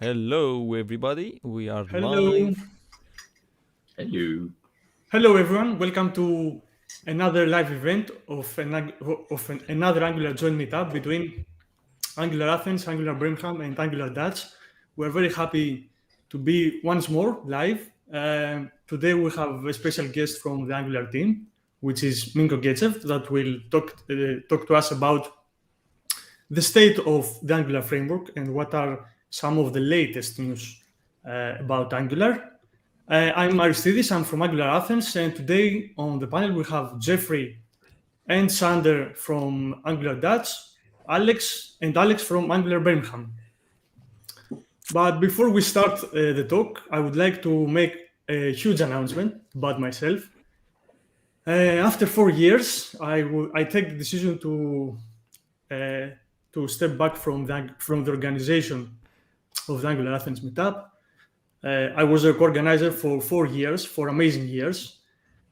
Hello, everybody. We are Hello. live. Hello. Hello, everyone. Welcome to another live event of another Angular joint meetup between Angular Athens, Angular Birmingham, and Angular Dutch. We're very happy to be once more live. Today we have a special guest from the Angular team, which is Minko Getchev, that will talk to us about the state of the Angular framework and what are some of the latest news about Angular. I'm Aristidis, I'm from Angular Athens, and today on the panel we have Jeffrey and Sander from Angular Dutch, Alex from Angular Birmingham. But before we start the talk, I would like to make a huge announcement about myself. After 4 years, I take the decision to step back from the organization of the Angular Athens meetup. I was a co-organizer for 4 years, 4 amazing years,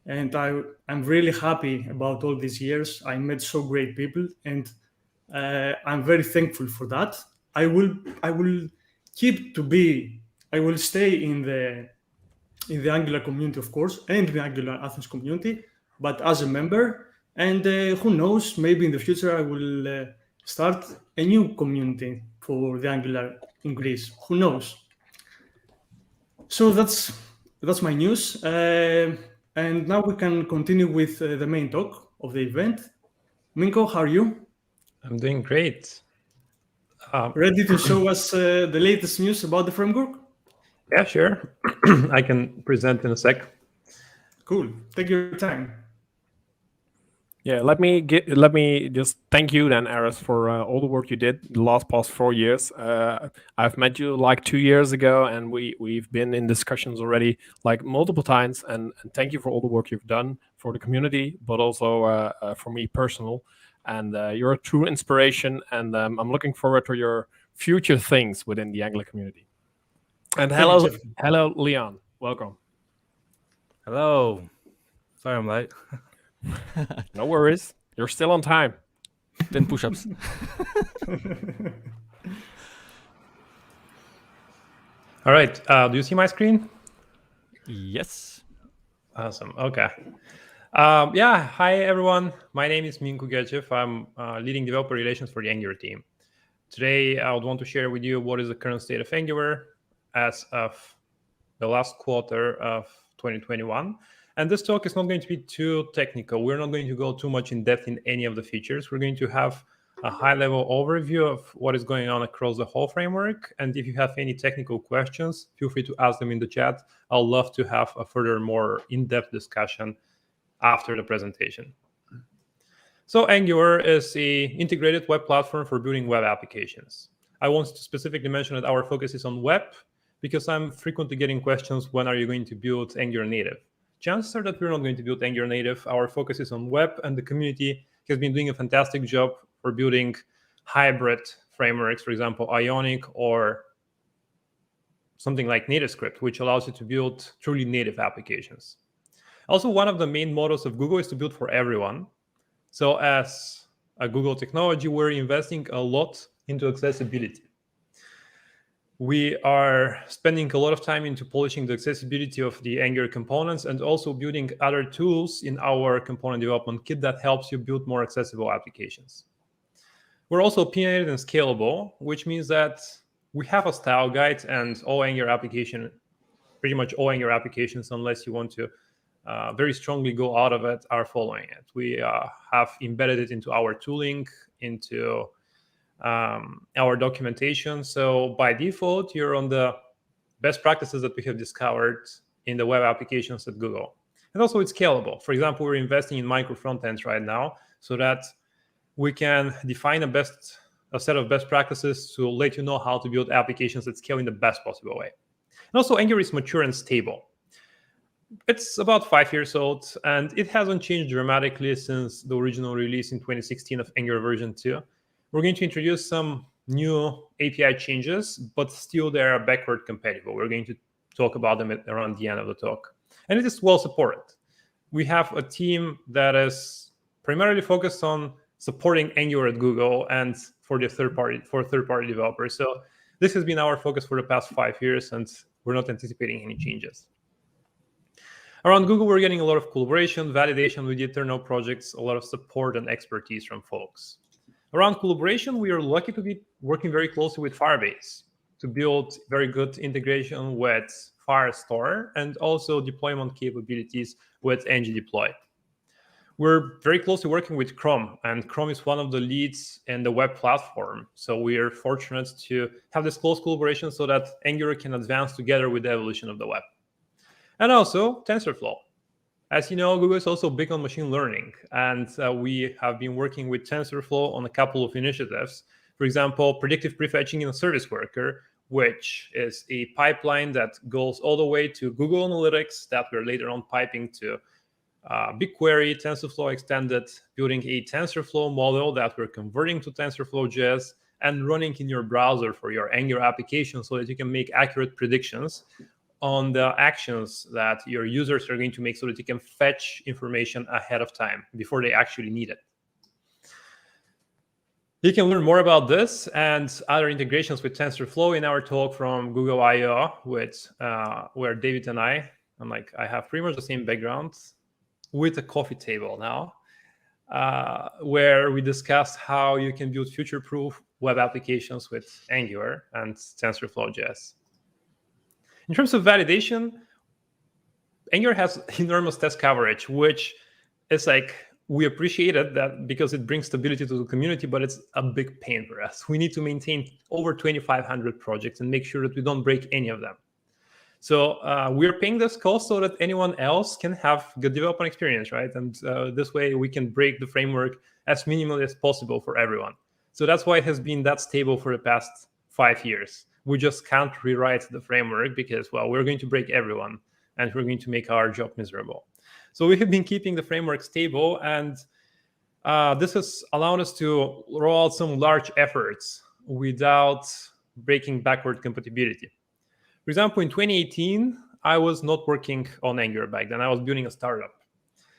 and I'm really happy about all these years. I met so great people, and I'm very thankful for that. I will keep to be. I will stay in the Angular community, of course, and the Angular Athens community, but as a member. And who knows? Maybe in the future I will start a new community for the Angular in Greece. Who knows? So that's my news, and now we can continue with the main talk of the event. Minko, how are you? I'm doing great. Ready to show us the latest news about the framework? Yeah, sure. I can present in a sec. Cool. Take your time. Yeah, let me just thank you then, Aris, for all the work you did the past 4 years. I've met you like 2 years ago, and we've been in discussions already like multiple times. And thank you for all the work you've done for the community, but also for me personal. And you're a true inspiration, and I'm looking forward to your future things within the Angular community. And Thank you, Jeff. hello, Leon. Welcome. Hello. Sorry, I'm late. No worries. You're still on time. 10 push-ups. All right. Do you see my screen? Yes. Awesome. Okay. Yeah. Hi, everyone. My name is Minko Getchev. I'm leading developer relations for the Angular team. Today, I would want to share with you what is the current state of Angular as of the last quarter of 2021. And this talk is not going to be too technical. We're not going to go too much in depth in any of the features. We're going to have a high-level overview of what is going on across the whole framework. And if you have any technical questions, feel free to ask them in the chat. I'll love to have a further, more in-depth discussion after the presentation. So Angular is an integrated web platform for building web applications. I want to specifically mention that our focus is on web because I'm frequently getting questions, when are you going to build Angular native? Chances are that we're not going to build Angular native. Our focus is on web, and the community has been doing a fantastic job for building hybrid frameworks, for example, Ionic or something like NativeScript, which allows you to build truly native applications. Also, one of the main mottos of Google is to build for everyone. So as a Google technology, we're investing a lot into accessibility. We are spending a lot of time into polishing the accessibility of the Angular components and also building other tools in our component development kit that helps you build more accessible applications. We're also opinionated and scalable, which means that we have a style guide, and pretty much all Angular applications, unless you want to very strongly go out of it, are following it. We have embedded it into our tooling, into our documentation. So by default, you're on the best practices that we have discovered in the web applications at Google. And also it's scalable. For example, we're investing in micro frontends right now so that we can define a set of best practices to let you know how to build applications that scale in the best possible way. And also Angular is mature and stable. It's about 5 years old, and it hasn't changed dramatically since the original release in 2016 of Angular version 2. We're going to introduce some new API changes, but still they are backward compatible. We're going to talk about them around the end of the talk. And it is well supported. We have a team that is primarily focused on supporting Angular at Google and for third-party developers. So This has been our focus for the past 5 years, and we're not anticipating any changes. Around Google, we're getting a lot of collaboration, validation with the internal projects, a lot of support and expertise from folks. Around collaboration, we are lucky to be working very closely with Firebase to build very good integration with Firestore and also deployment capabilities with ng-deploy. We're very closely working with Chrome, and Chrome is one of the leads in the web platform. So we are fortunate to have this close collaboration so that Angular can advance together with the evolution of the web. And also TensorFlow. As you know, Google is also big on machine learning, and we have been working with TensorFlow on a couple of initiatives. For example, predictive prefetching in a service worker, which is a pipeline that goes all the way to Google Analytics that we're later on piping to BigQuery, TensorFlow Extended, building a TensorFlow model that we're converting to TensorFlow.js and running in your browser for your Angular application so that you can make accurate predictions on the actions that your users are going to make so that you can fetch information ahead of time before they actually need it. You can learn more about this and other integrations with TensorFlow in our talk from Google I/O, where David and I have pretty much the same background with a coffee table now, where we discussed how you can build future-proof web applications with Angular and TensorFlow.js. In terms of validation, Angular has enormous test coverage, which is we appreciate it that because it brings stability to the community, but it's a big pain for us. We need to maintain over 2,500 projects and make sure that we don't break any of them. So we're paying this cost so that anyone else can have good development experience, right? And this way we can break the framework as minimally as possible for everyone. So that's why it has been that stable for the past 5 years. We just can't rewrite the framework because, well, we're going to break everyone and we're going to make our job miserable. So we have been keeping the framework stable, and this has allowed us to roll out some large efforts without breaking backward compatibility. For example, in 2018, I was not working on Angular back then. I was building a startup.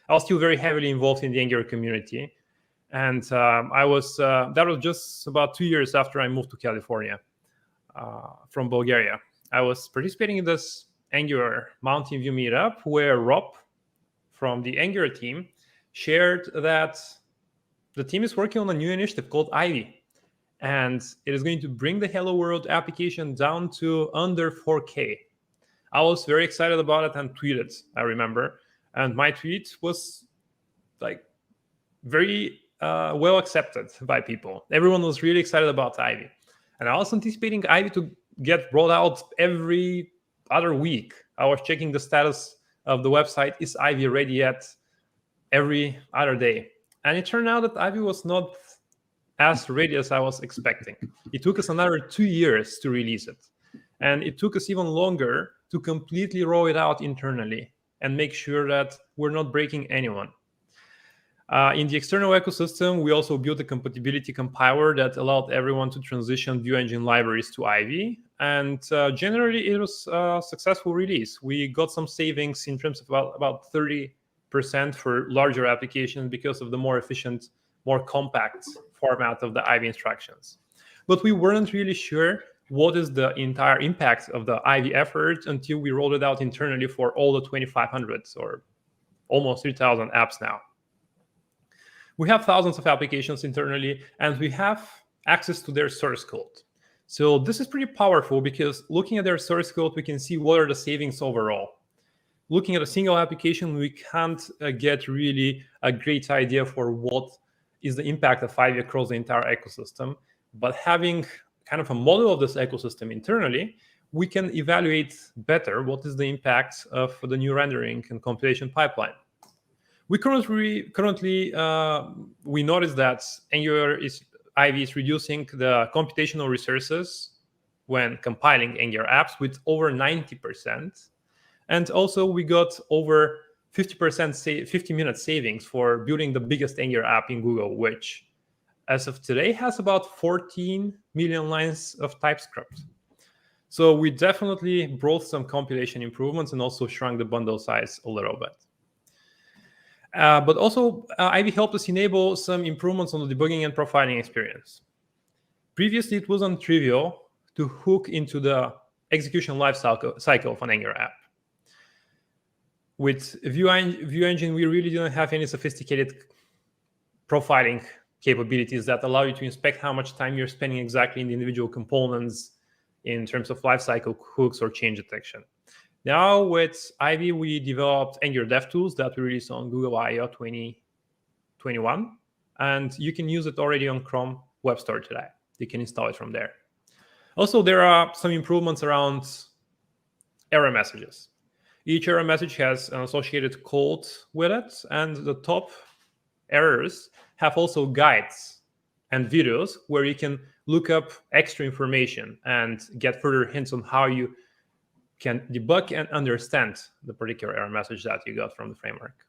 I was still very heavily involved in the Angular community. And that was just about 2 years after I moved to California from Bulgaria. I was participating in this Angular Mountain View meetup where Rob from the Angular team shared that the team is working on a new initiative called Ivy. And it is going to bring the Hello World application down to under 4K. I was very excited about it and tweeted, I remember. And my tweet was very well accepted by people. Everyone was really excited about Ivy. And I was anticipating Ivy to get rolled out every other week. I was checking the status of the website, is Ivy ready yet, every other day. And it turned out that Ivy was not as ready as I was expecting. It took us another 2 years to release it. And it took us even longer to completely roll it out internally and make sure that we're not breaking anyone. In the external ecosystem, we also built a compatibility compiler that allowed everyone to transition view engine libraries to Ivy. And generally, it was a successful release. We got some savings in terms of about 30% for larger applications because of the more efficient, more compact format of the Ivy instructions. But we weren't really sure what is the entire impact of the Ivy effort until we rolled it out internally for all the 2,500 or almost 3,000 apps now. We have thousands of applications internally, and we have access to their source code. So this is pretty powerful because looking at their source code, we can see what are the savings overall. Looking at a single application, we can't get really a great idea for what is the impact of Ivy across the entire ecosystem. But having kind of a model of this ecosystem internally, we can evaluate better what is the impact of the new rendering and compilation pipeline. We currently we notice that Ivy is reducing the computational resources when compiling Angular apps with over 90%. And also we got over 50-minute savings for building the biggest Angular app in Google, which as of today has about 14 million lines of TypeScript. So we definitely brought some compilation improvements and also shrunk the bundle size a little bit. But also, Ivy helped us enable some improvements on the debugging and profiling experience. Previously, it wasn't trivial to hook into the execution lifecycle of an Angular app. With View Engine, we really didn't have any sophisticated profiling capabilities that allow you to inspect how much time you're spending exactly in the individual components in terms of lifecycle hooks or change detection. Now with Ivy, we developed Angular Devtools that we released on Google I/O 2021, and you can use it already on Chrome Web Store today. You can install it from there. Also, there are some improvements around error messages. Each error message has an associated code with it, and the top errors have also guides and videos where you can look up extra information and get further hints on how you can debug and understand the particular error message that you got from the framework.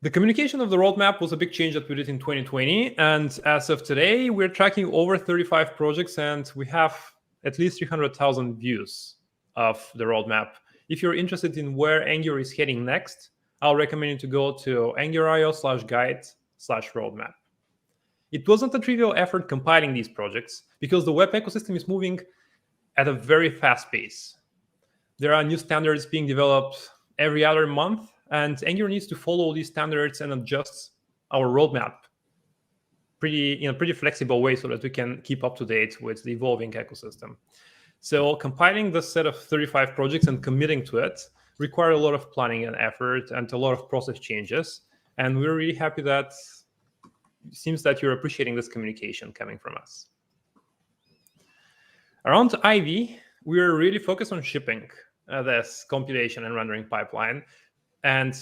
The communication of the roadmap was a big change that we did in 2020, and as of today, we're tracking over 35 projects, and we have at least 300,000 views of the roadmap. If you're interested in where Angular is heading next, I'll recommend you to go to angular.io/guide/roadmap. It wasn't a trivial effort compiling these projects because the web ecosystem is moving at a very fast pace. There are new standards being developed every other month, and Angular needs to follow these standards and adjust our roadmap in a pretty flexible way so that we can keep up to date with the evolving ecosystem. So compiling this set of 35 projects and committing to it require a lot of planning and effort and a lot of process changes. And we're really happy that it seems that you're appreciating this communication coming from us. Around Ivy, we're really focused on shipping this compilation and rendering pipeline. And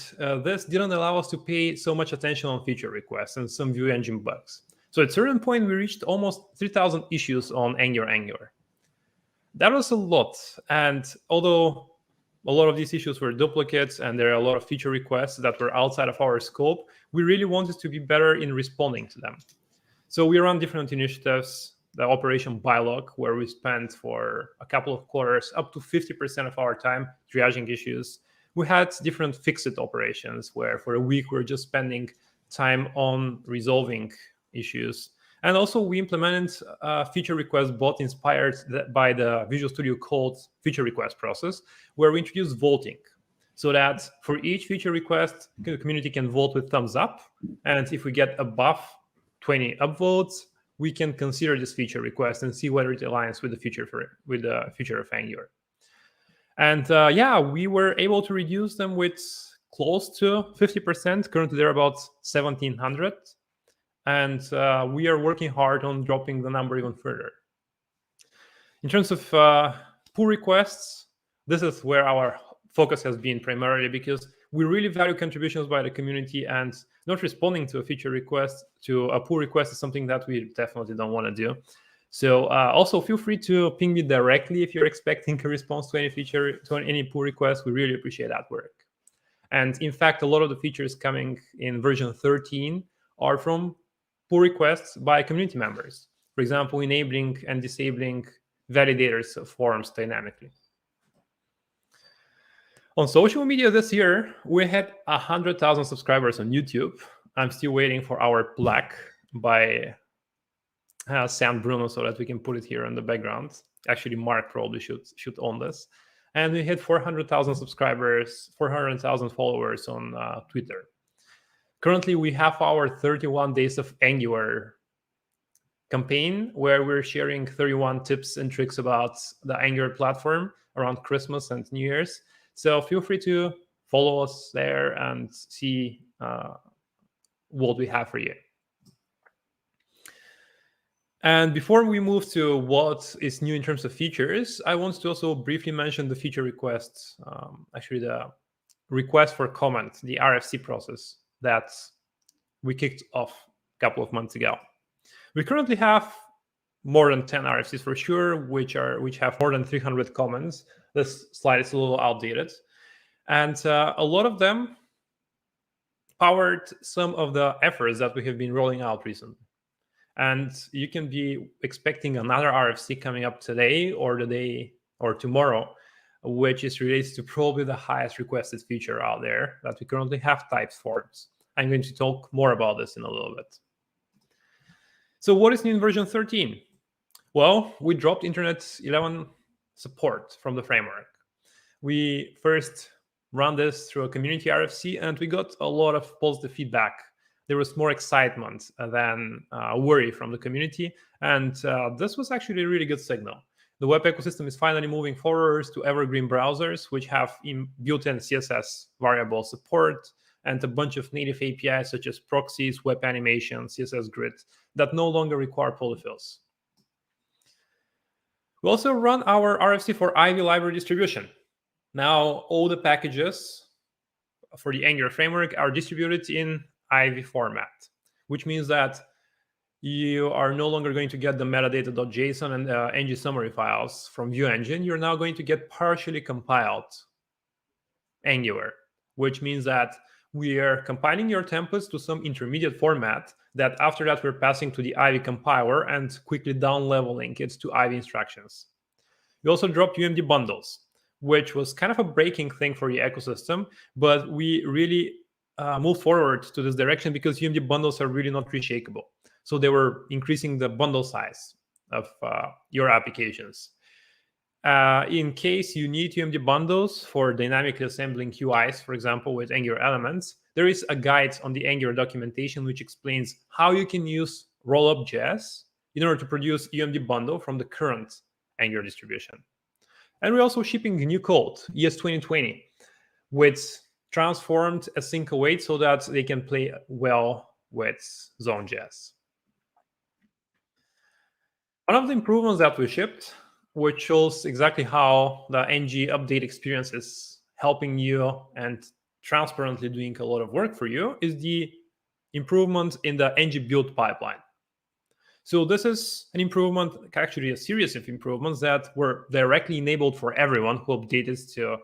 this didn't allow us to pay so much attention on feature requests and some View Engine bugs. So at a certain point, we reached almost 3,000 issues on Angular. That was a lot. And although a lot of these issues were duplicates and there are a lot of feature requests that were outside of our scope, we really wanted to be better in responding to them. So we ran different initiatives, the Operation Bylog, where we spent for a couple of quarters up to 50% of our time triaging issues. We had different fix-it operations where for a week we're just spending time on resolving issues. And also we implemented a feature request bot inspired by the Visual Studio Code feature request process, where we introduced voting so that for each feature request, the community can vote with thumbs up. And if we get above 20 upvotes, we can consider this feature request and see whether it aligns with the future of Angular. And we were able to reduce them with close to 50%. Currently, they're about 1,700. And we are working hard on dropping the number even further. In terms of pull requests, this is where our focus has been primarily because we really value contributions by the community, and not responding to a feature request, to a pull request is something that we definitely don't want to do. So also feel free to ping me directly if you're expecting a response to any pull request. We really appreciate that work. And in fact, a lot of the features coming in version 13 are from pull requests by community members. For example, enabling and disabling validators of forms dynamically. On social media this year, we had 100,000 subscribers on YouTube. I'm still waiting for our plaque by San Bruno so that we can put it here in the background. Actually, Mark probably should own this. And we had 400,000 subscribers, 400,000 followers on Twitter. Currently, we have our 31 Days of Angular campaign where we're sharing 31 tips and tricks about the Angular platform around Christmas and New Year's. So feel free to follow us there and see what we have for you. And before we move to what is new in terms of features, I want to also briefly mention the feature requests, actually the request for comment, the RFC process that we kicked off a couple of months ago. We currently have more than 10 RFCs for sure, which have more than 300 comments. This slide is a little outdated. And a lot of them powered some of the efforts that we have been rolling out recently. And you can be expecting another RFC coming up today or tomorrow, which is related to probably the highest requested feature out there that we currently have, types forms. I'm going to talk more about this in a little bit. So what is new in version 13? Well, we dropped Internet 11 support from the framework. We first ran this through a community RFC, and we got a lot of positive feedback. There was more excitement than worry from the community, and this was actually a really good signal. The web ecosystem is finally moving forward to evergreen browsers, which have built-in CSS variable support and a bunch of native APIs such as proxies, web animation, CSS grid that no longer require polyfills. We also run our RFC for Ivy library distribution. Now, all the packages for the Angular framework are distributed in Ivy format, which means that you are no longer going to get the metadata.json and ng summary files from View Engine. You're now going to get partially compiled Angular, which means that we are compiling your templates to some intermediate format that after that we're passing to the Ivy compiler and quickly down leveling it to Ivy instructions. We also dropped UMD bundles, which was kind of a breaking thing for the ecosystem, but we really moved forward to this direction because UMD bundles are really not reshakable. So they were increasing the bundle size of your applications. In case you need UMD bundles for dynamically assembling UIs, for example, with Angular elements, there is a guide on the Angular documentation which explains how you can use rollup.js in order to produce UMD bundle from the current Angular distribution. And we're also shipping new code, ES 2020, which transformed async await so that they can play well with Zone.js. One of the improvements that we shipped, which shows exactly how the ng update experience is helping you and transparently doing a lot of work for you, is the improvement in the ng build pipeline. So this is an improvement, actually a series of improvements that were directly enabled for everyone who updated to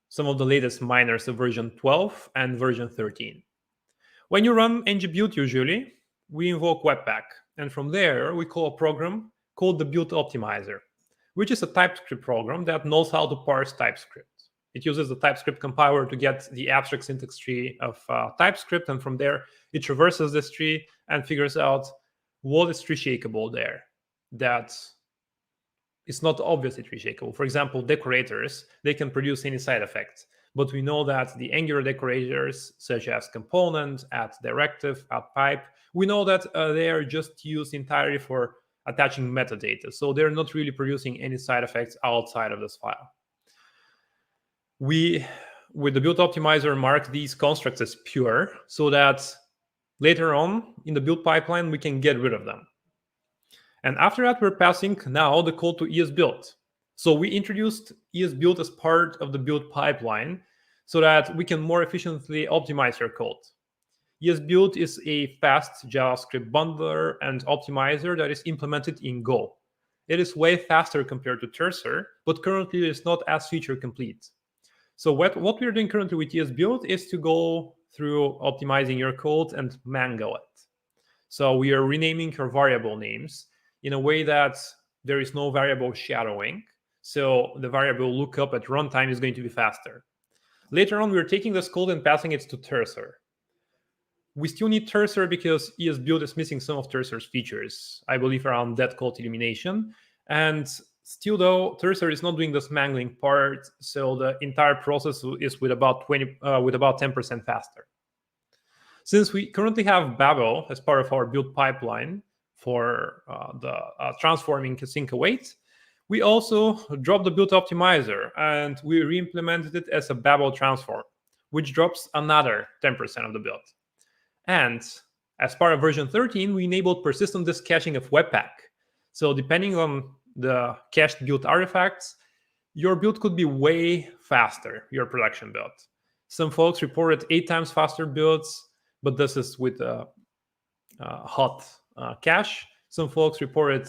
some of the latest minors of version 12 and version 13. When you run ng build, usually, we invoke Webpack. And from there, we call a program called the Build Optimizer, which is a TypeScript program that knows how to parse TypeScript. It uses the TypeScript compiler to get the abstract syntax tree of TypeScript, and from there, it traverses this tree and figures out what is tree shakeable there that is not obviously tree shakeable. For example, decorators, they can produce any side effects. But we know that the Angular decorators, such as component, add directive, add pipe, we know that they are just used entirely for attaching metadata. So they're not really producing any side effects outside of this file. We, with the build optimizer, mark these constructs as pure so that later on in the build pipeline, we can get rid of them. And after that, we're passing now the code to ESBuild. So we introduced ESBuild as part of the build pipeline so that we can more efficiently optimize your code. ESBuild is a fast JavaScript bundler and optimizer that is implemented in Go. It is way faster compared to Cursor, but currently it's not as feature complete. So what we're doing currently with ESBuild is to go through optimizing your code and mangle it. So we are renaming your variable names in a way that there is no variable shadowing. So the variable lookup at runtime is going to be faster. Later on, we're taking this code and passing it to Cursor. We still need Cursor because ESBuild is missing some of Cursor's features, I believe around dead code elimination. And still though, Cursor is not doing this mangling part, so the entire process is with about 10% faster. Since we currently have Babel as part of our build pipeline for the transforming async await, we also dropped the build optimizer and we re-implemented it as a Babel transform, which drops another 10% of the build. And as part of version 13, we enabled persistent disk caching of Webpack. So depending on the cached build artifacts, your build could be way faster, your production build. Some folks reported 8 times faster builds, but this is with a hot cache. Some folks reported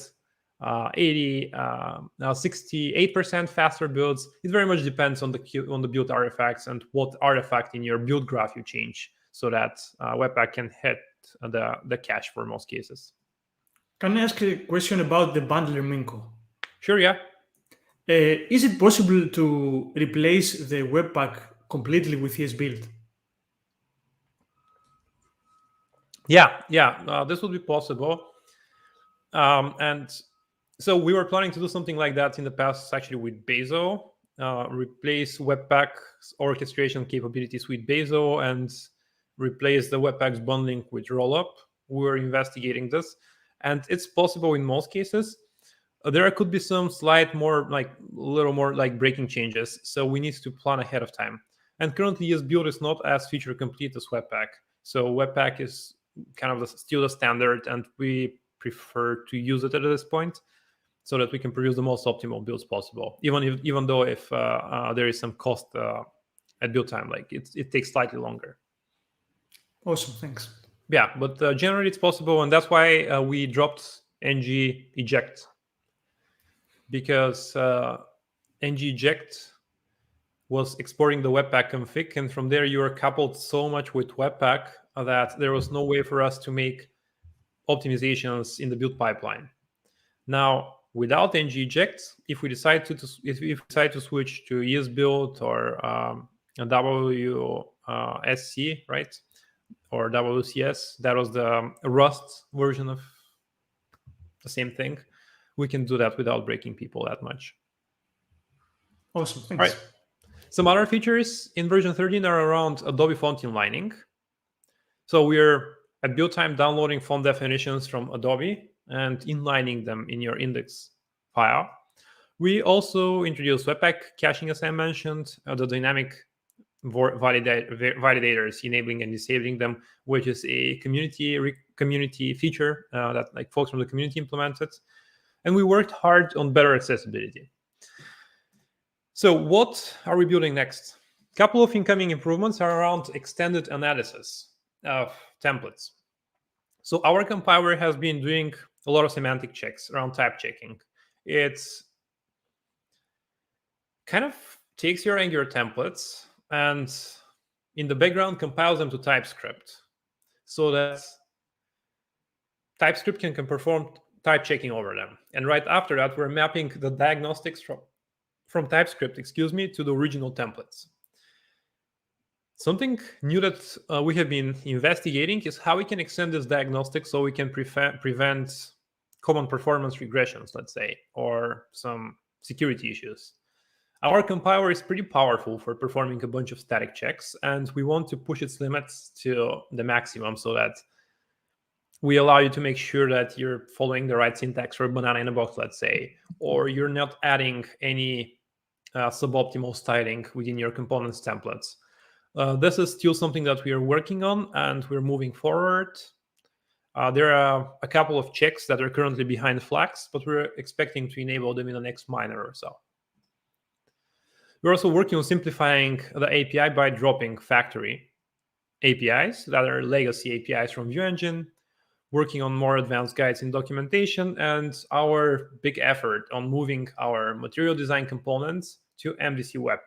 68% faster builds. It very much depends on the build artifacts and what artifact in your build graph you change, so that Webpack can hit the cache for most cases. Can I ask a question about the bundler, Minko? Sure, yeah. Is it possible to replace the Webpack completely with ESBuild? Yeah, this would be possible. And So we were planning to do something like that in the past, actually, with Bezo, replace Webpack's orchestration capabilities with Bezo and replace the Webpack's bundling with Rollup. We're investigating this, and it's possible in most cases. There could be some little more breaking changes, so we need to plan ahead of time. And currently, ESBuild is not as feature complete as Webpack. So Webpack is kind of still the standard, and we prefer to use it at this point so that we can produce the most optimal builds possible. Even though if there is some cost at build time, like it takes slightly longer. Awesome, thanks. Yeah, but generally it's possible, and that's why we dropped ng eject, because ng eject was exporting the Webpack config, and from there you are coupled so much with Webpack that there was no way for us to make optimizations in the build pipeline. Now, without ng eject, if we decide to switch to ESBuild or WSC, right, or WCS, that was the Rust version of the same thing, we can do that without breaking people that much. Awesome, thanks. All right. Some other features in version 13 are around Adobe font inlining. So we're at build time downloading font definitions from Adobe and inlining them in your index file. We also introduced Webpack caching, as I mentioned, the dynamic validators, enabling and disabling them, which is a community feature that folks from the community implemented. And we worked hard on better accessibility. So what are we building next? A couple of incoming improvements are around extended analysis of templates. So our compiler has been doing a lot of semantic checks around type checking. It's kind of takes your Angular templates and in the background compiles them to TypeScript so that TypeScript can perform type checking over them. And right after that, we're mapping the diagnostics from TypeScript, to the original templates. Something new that we have been investigating is how we can extend this diagnostic so we can prevent common performance regressions, let's say, or some security issues. Our compiler is pretty powerful for performing a bunch of static checks, and we want to push its limits to the maximum so that we allow you to make sure that you're following the right syntax for banana in a box, let's say, or you're not adding any suboptimal styling within your components templates. This is still something that we are working on, and we're moving forward. There are a couple of checks that are currently behind flags, but we're expecting to enable them in the next minor or so. We're also working on simplifying the API by dropping factory APIs that are legacy APIs from ViewEngine, working on more advanced guides in documentation, and our big effort on moving our material design components to MDC Web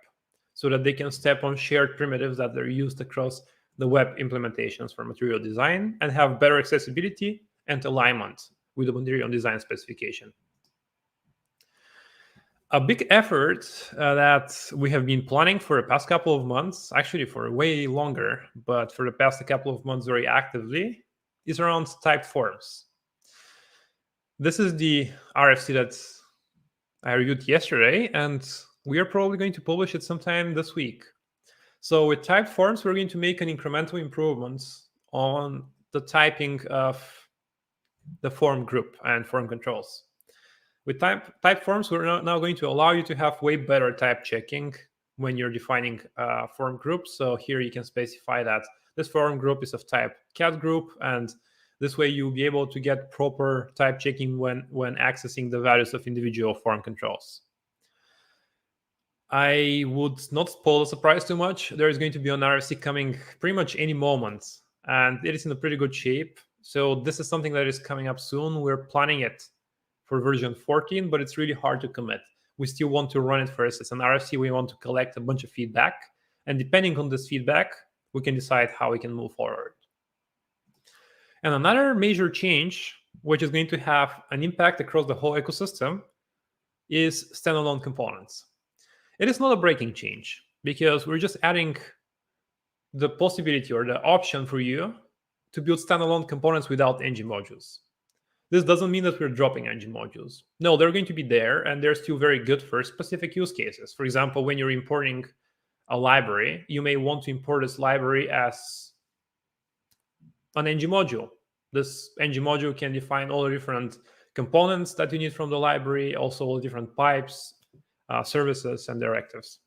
so that they can step on shared primitives that are used across the web implementations for material design and have better accessibility and alignment with the material design specification. A big effort that we have been planning for the past couple of months, actually for way longer, but for the past couple of months very actively, is around typed forms. This is the RFC that I reviewed yesterday, and we are probably going to publish it sometime this week. So with typed forms, we're going to make an incremental improvements on the typing of the form group and form controls. With type forms, we're now going to allow you to have way better type checking when you're defining form groups. So here you can specify that this form group is of type cat group, and this way you'll be able to get proper type checking when accessing the values of individual form controls. I would not spoil the surprise too much. There is going to be an RFC coming pretty much any moment, and it is in a pretty good shape. So this is something that is coming up soon. We're planning it for version 14, but it's really hard to commit. We still want to run it first. It's an RFC. We want to collect a bunch of feedback. And depending on this feedback, we can decide how we can move forward. And another major change, which is going to have an impact across the whole ecosystem, is standalone components. It is not a breaking change because we're just adding the possibility or the option for you to build standalone components without ng modules. this doesn't mean that we're dropping ng modules. No, they're going to be there, and they're still very good for specific use cases. For example, when you're importing a library, you may want to import this library as an ng module. This ng module can define all the different components that you need from the library, also all the different pipes, services, and directives.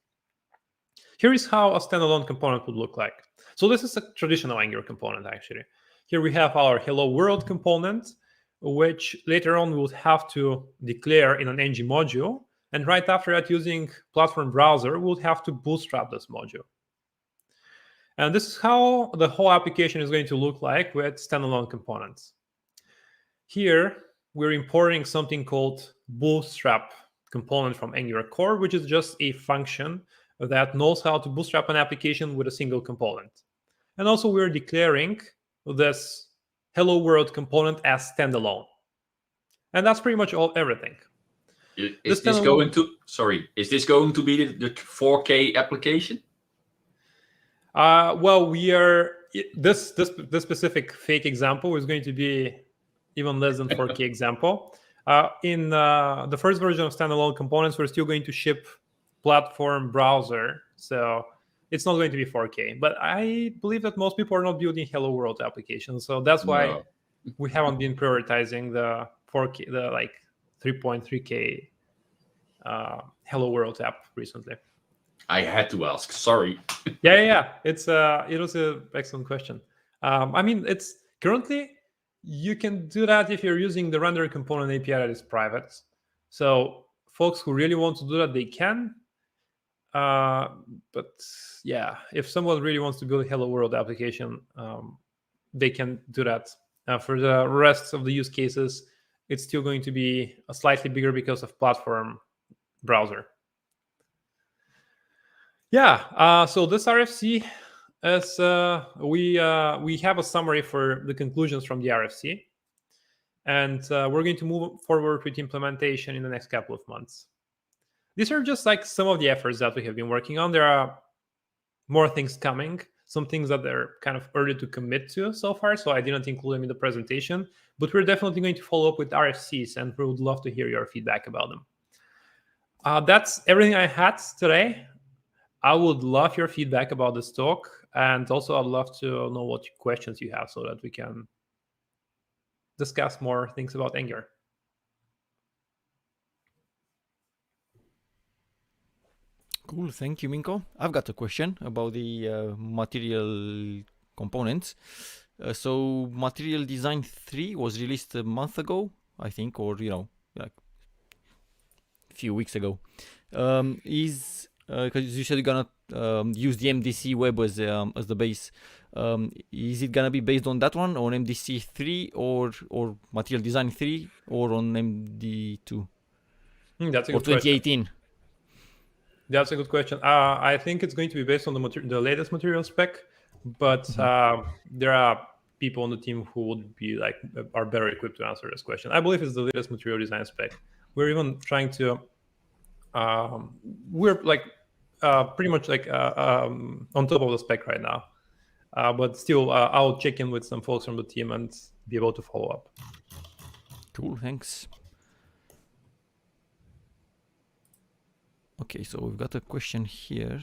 Here is how a standalone component would look like. So this is a traditional Angular component, actually. Here we have our hello world component, which later on we would have to declare in an ng module. And right after that, using platform browser, we would have to bootstrap this module. And this is how the whole application is going to look like with standalone components. Here, we're importing something called bootstrap component from Angular core, which is just a function that knows how to bootstrap an application with a single component. And also we're declaring this hello world component as standalone. And that's pretty much everything. Is this going to be the 4K application? Well, we are this specific fake example is going to be even less than 4K example. In the first version of standalone components, we're still going to ship platform browser, so it's not going to be 4K. But I believe that most people are not building hello world applications, so that's why we haven't been prioritizing the 4K, the like 3.3K hello world app recently. I had to ask. Sorry. Yeah. It was an excellent question. I mean, it's currently you can do that if you're using the render component API that is private. So folks who really want to do that, they can. But yeah, if someone really wants to build a hello world application, they can do that. For the rest of the use cases, it's still going to be slightly bigger because of platform browser. Yeah, so this RFC is we have a summary for the conclusions from the RFC, and we're going to move forward with implementation in the next couple of months. These are just like some of the efforts that we have been working on. There are more things coming, some things that they're kind of early to commit to so far, so I didn't include them in the presentation, but we're definitely going to follow up with RFCs, and we would love to hear your feedback about them. That's everything I had today. I would love your feedback about this talk, and also I'd love to know what questions you have so that we can discuss more things about Angular. Cool, thank you, Minko. I've got a question about the material components. So Material Design 3 was released a month ago, I think, or like a few weeks ago. Because you said you're gonna use the MDC web as the base. Is it gonna be based on that one, on MDC 3 or Material Design 3, or on MD2? That's a good 2018. question. That's a good question. I think it's going to be based on the latest material spec, but there are people on the team who would be are better equipped to answer this question. I believe it's the latest material design spec. We're even trying to. We're pretty much on top of the spec right now, but still I'll check in with some folks from the team and be able to follow up. Cool, thanks. Okay, so we've got a question here.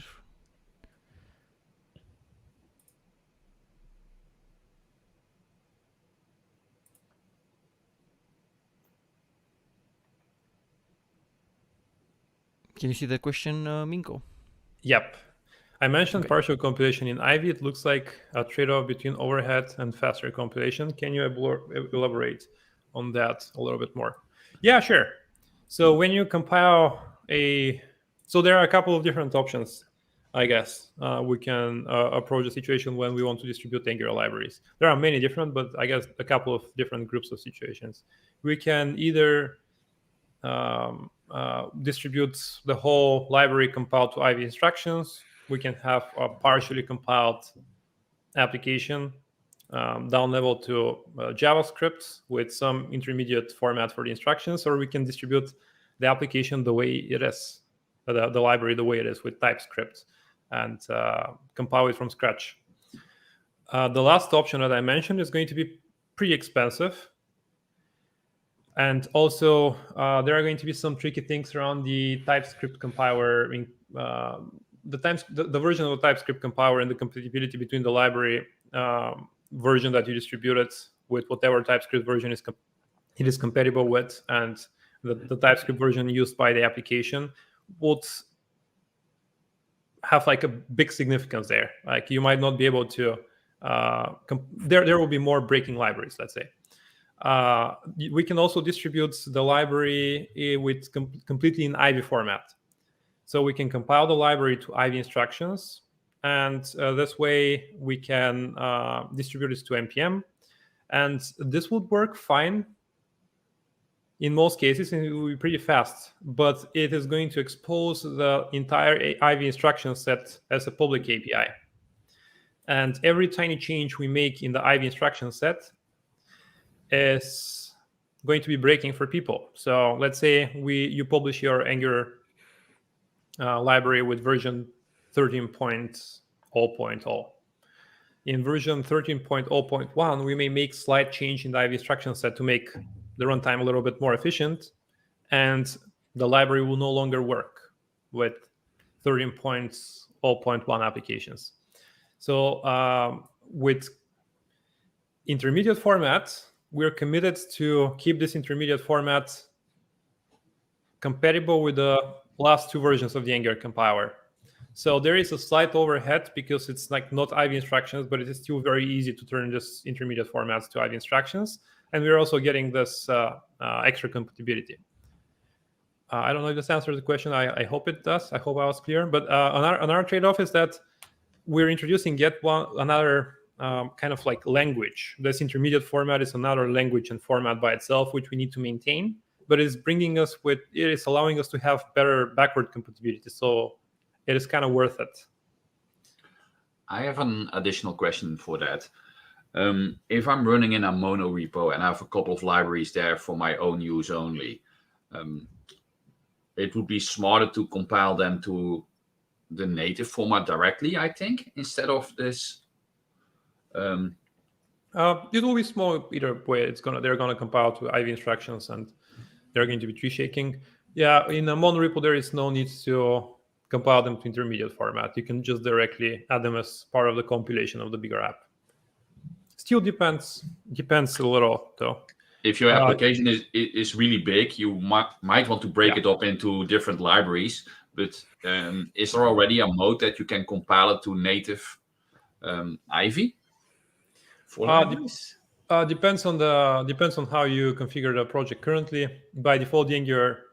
Can you see the question, Minko? Yep. I mentioned partial compilation in Ivy. It looks like a trade-off between overhead and faster compilation. Can you elaborate on that a little bit more? Yeah, sure. So when you compile so there are a couple of different options, I guess. We can approach the situation when we want to distribute Angular libraries. There are many different, but I guess a couple of different groups of situations. We can either distribute the whole library compiled to Ivy instructions. We can have a partially compiled application down level to JavaScript with some intermediate format for the instructions, or we can distribute the application the way it is, the library the way it is with TypeScript, and compile it from scratch. The last option that I mentioned is going to be pretty expensive. And also, there are going to be some tricky things around the TypeScript compiler, the version of the TypeScript compiler and the compatibility between the library version that you distributed with whatever TypeScript version it is compatible with, and the TypeScript version used by the application would have like a big significance there. Like you might not be able to, there will be more breaking libraries, let's say. We can also distribute the library with completely in Ivy format. So we can compile the library to Ivy instructions, and this way we can distribute it to NPM. And this would work fine in most cases, and it will be pretty fast, but it is going to expose the entire Ivy instruction set as a public API. And every tiny change we make in the Ivy instruction set is going to be breaking for people. So let's say you publish your Angular library with version 13.0.0. In version 13.0.1, we may make slight change in the Ivy instruction set to make the runtime a little bit more efficient, and the library will no longer work with 13.0.1 applications. So with intermediate format, we're committed to keep this intermediate format compatible with the last two versions of the Angular compiler. So there is a slight overhead because it's like not Ivy instructions, but it is still very easy to turn this intermediate formats to Ivy instructions. And we're also getting this extra compatibility. I don't know if this answers the question. I hope it does. I hope I was clear. But another trade-off is that we're introducing yet another kind of like language. This intermediate format is another language and format by itself, which we need to maintain. But it is allowing us to have better backward compatibility. So it is kind of worth it. I have an additional question for that. If I'm running in a mono repo and I have a couple of libraries there for my own use only, it would be smarter to compile them to the native format directly, I think, instead of this. It will be small either way. They're gonna compile to Ivy instructions, and they're going to be tree shaking. Yeah, in a mono repo there is no need to compile them to intermediate format. You can just directly add them as part of the compilation of the bigger app. Still depends a little though. If your application is really big, you might want to break it up into different libraries. But is there already a mode that you can compile it to native Ivy? Depends on how you configure the project currently. By default, the Angular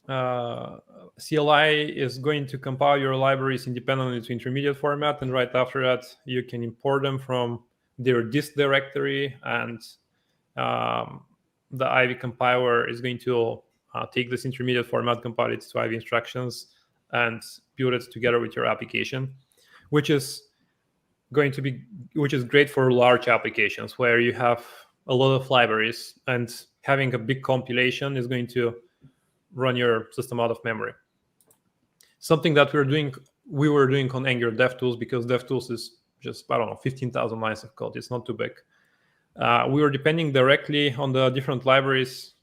CLI is going to compile your libraries independently to intermediate format, and right after that, you can import them from their dist directory, and the Ivy compiler is going to take this intermediate format, compile it to Ivy instructions, and build it together with your application, which is great for large applications where you have a lot of libraries, and having a big compilation is going to run your system out of memory. Something that we were doing on Angular Devtools, because Devtools is just, 15,000 lines of code. It's not too big. We were depending directly on the different libraries,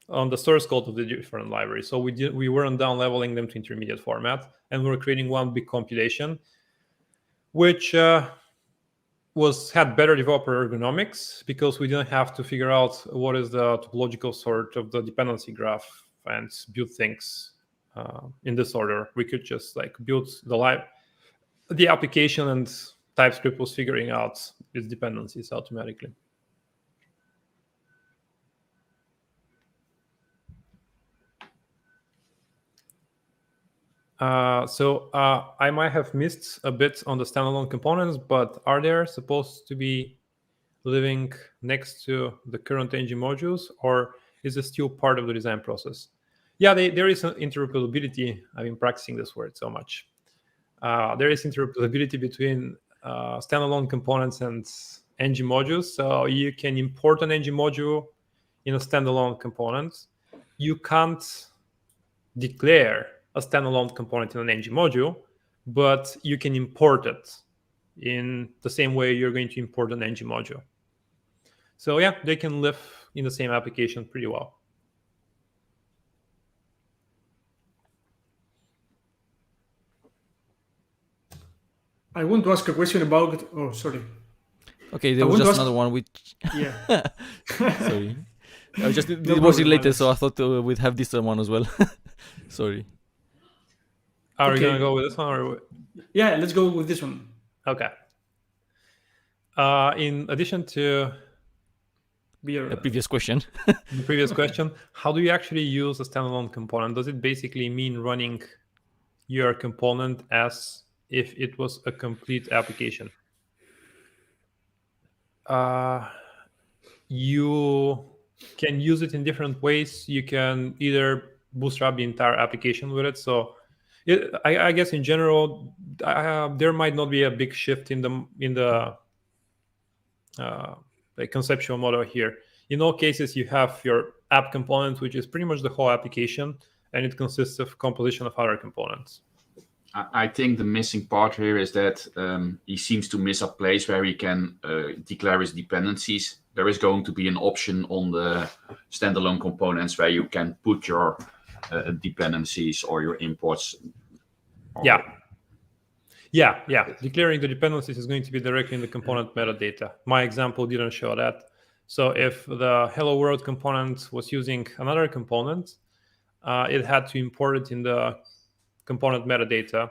on the source code of the different libraries. So we weren't down leveling them to intermediate format, and we were creating one big compilation, which had better developer ergonomics, because we didn't have to figure out what is the topological sort of the dependency graph and build things in this order. We could just build the application, and TypeScript was figuring out its dependencies automatically. So I might have missed a bit on the standalone components, but are they supposed to be living next to the current ng modules, or is it still part of the design process? Yeah, there is an interoperability. I've been practicing this word so much. There is interoperability between standalone components and ng modules. So you can import an ng module in a standalone component. You can't declare a standalone component in an ng module, but you can import it in the same way you're going to import an ng module. So yeah, they can live in the same application pretty well. I want to ask a question about. Oh, sorry. Okay, there I was want to just ask- another one which. Yeah. Sorry. I just it No was problem, related, Alex. so I thought we'd have this one as well. Sorry. Are we Okay. gonna go with this one or? Yeah, let's go with this one. Okay. In addition to Beer. The previous question. the previous question, how do you actually use a standalone component? Does it basically mean running your component as if it was a complete application? You can use it in different ways. You can either bootstrap the entire application with it. So I guess in general, there might not be a big shift in the like conceptual model here. In all cases, you have your app component, which is pretty much the whole application, and it consists of composition of other components. I think the missing part here is that he seems to miss a place where he can declare his dependencies. There is going to be an option on the standalone components where you can put your dependencies or your imports. Yeah. Declaring the dependencies is going to be directly in the component metadata. My example didn't show that. So if the hello world component was using another component, it had to import it in the component metadata.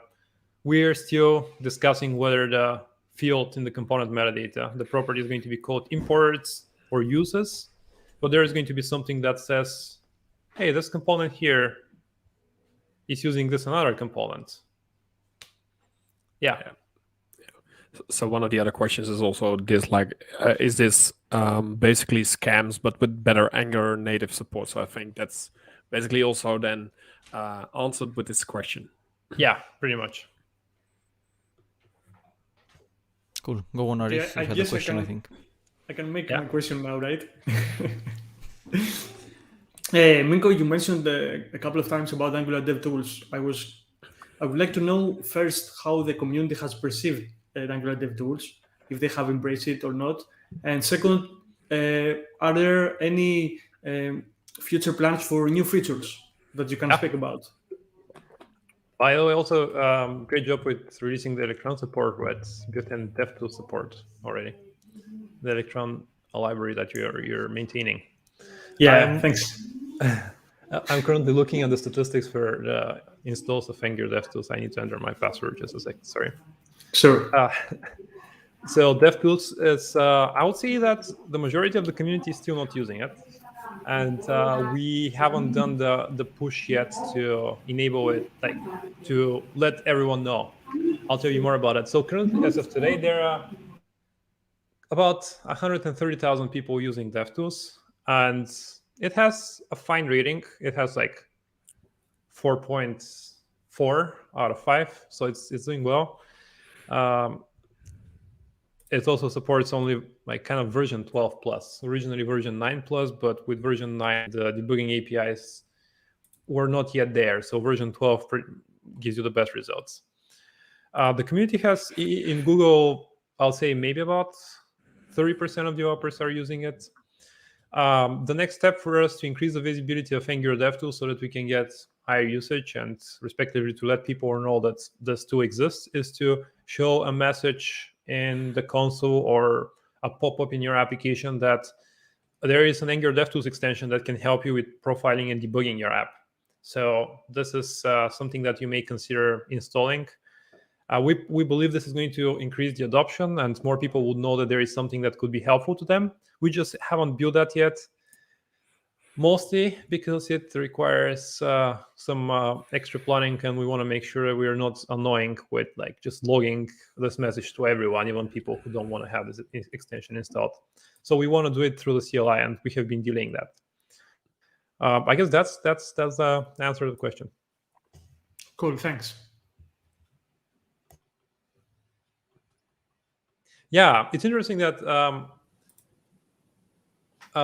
We're still discussing whether the field in the component metadata, the property is going to be called imports or uses, but there is going to be something that says, hey, this component here is using this another component. Yeah. So one of the other questions is also this, like, is this basically scams but with better Angular native support? So I think that's basically also then answered with this question. Yeah, pretty much. Cool. Go on, Arif. Yeah, You I had a guess question, I think. I can make Yeah. my question now, right? Minko, you mentioned a couple of times about Angular DevTools. I would like to know first how the community has perceived Angular DevTools, if they have embraced it or not. And second, are there any future plans for new features that you can speak about? By the way, also great job with releasing the Electron support with built-in Devtools support already. The Electron library that you're maintaining. Yeah, thanks. I'm currently looking at the statistics for the installs of Angular DevTools. I need to enter my password just a second. Sorry. Sure. So DevTools is, I would say that the majority of the community is still not using it. And we haven't done the push yet to enable it, like to let everyone know. I'll tell you more about it. So currently, as of today, there are about 130,000 people using DevTools, and it has a fine rating. It has like 4.4 out of 5, so it's doing well. It also supports only like kind of version 12 plus, originally version 9 plus, but with version 9, the debugging APIs were not yet there. So version 12 gives you the best results. The community has in Google, I'll say maybe about 30% of developers are using it. The next step for us to increase the visibility of Angular DevTools so that we can get higher usage and respectively to let people know that this tool exists is to show a message in the console or a pop-up in your application that there is an Angular DevTools extension that can help you with profiling and debugging your app. So this is something that you may consider installing. We believe this is going to increase the adoption and more people would know that there is something that could be helpful to them. We just haven't built that yet, mostly because it requires some extra planning and we want to make sure that we are not annoying with like just logging this message to everyone, even people who don't want to have this extension installed. So we want to do it through the CLI and we have been delaying that. I guess that's the answer to the question. Cool, thanks. Yeah, it's interesting that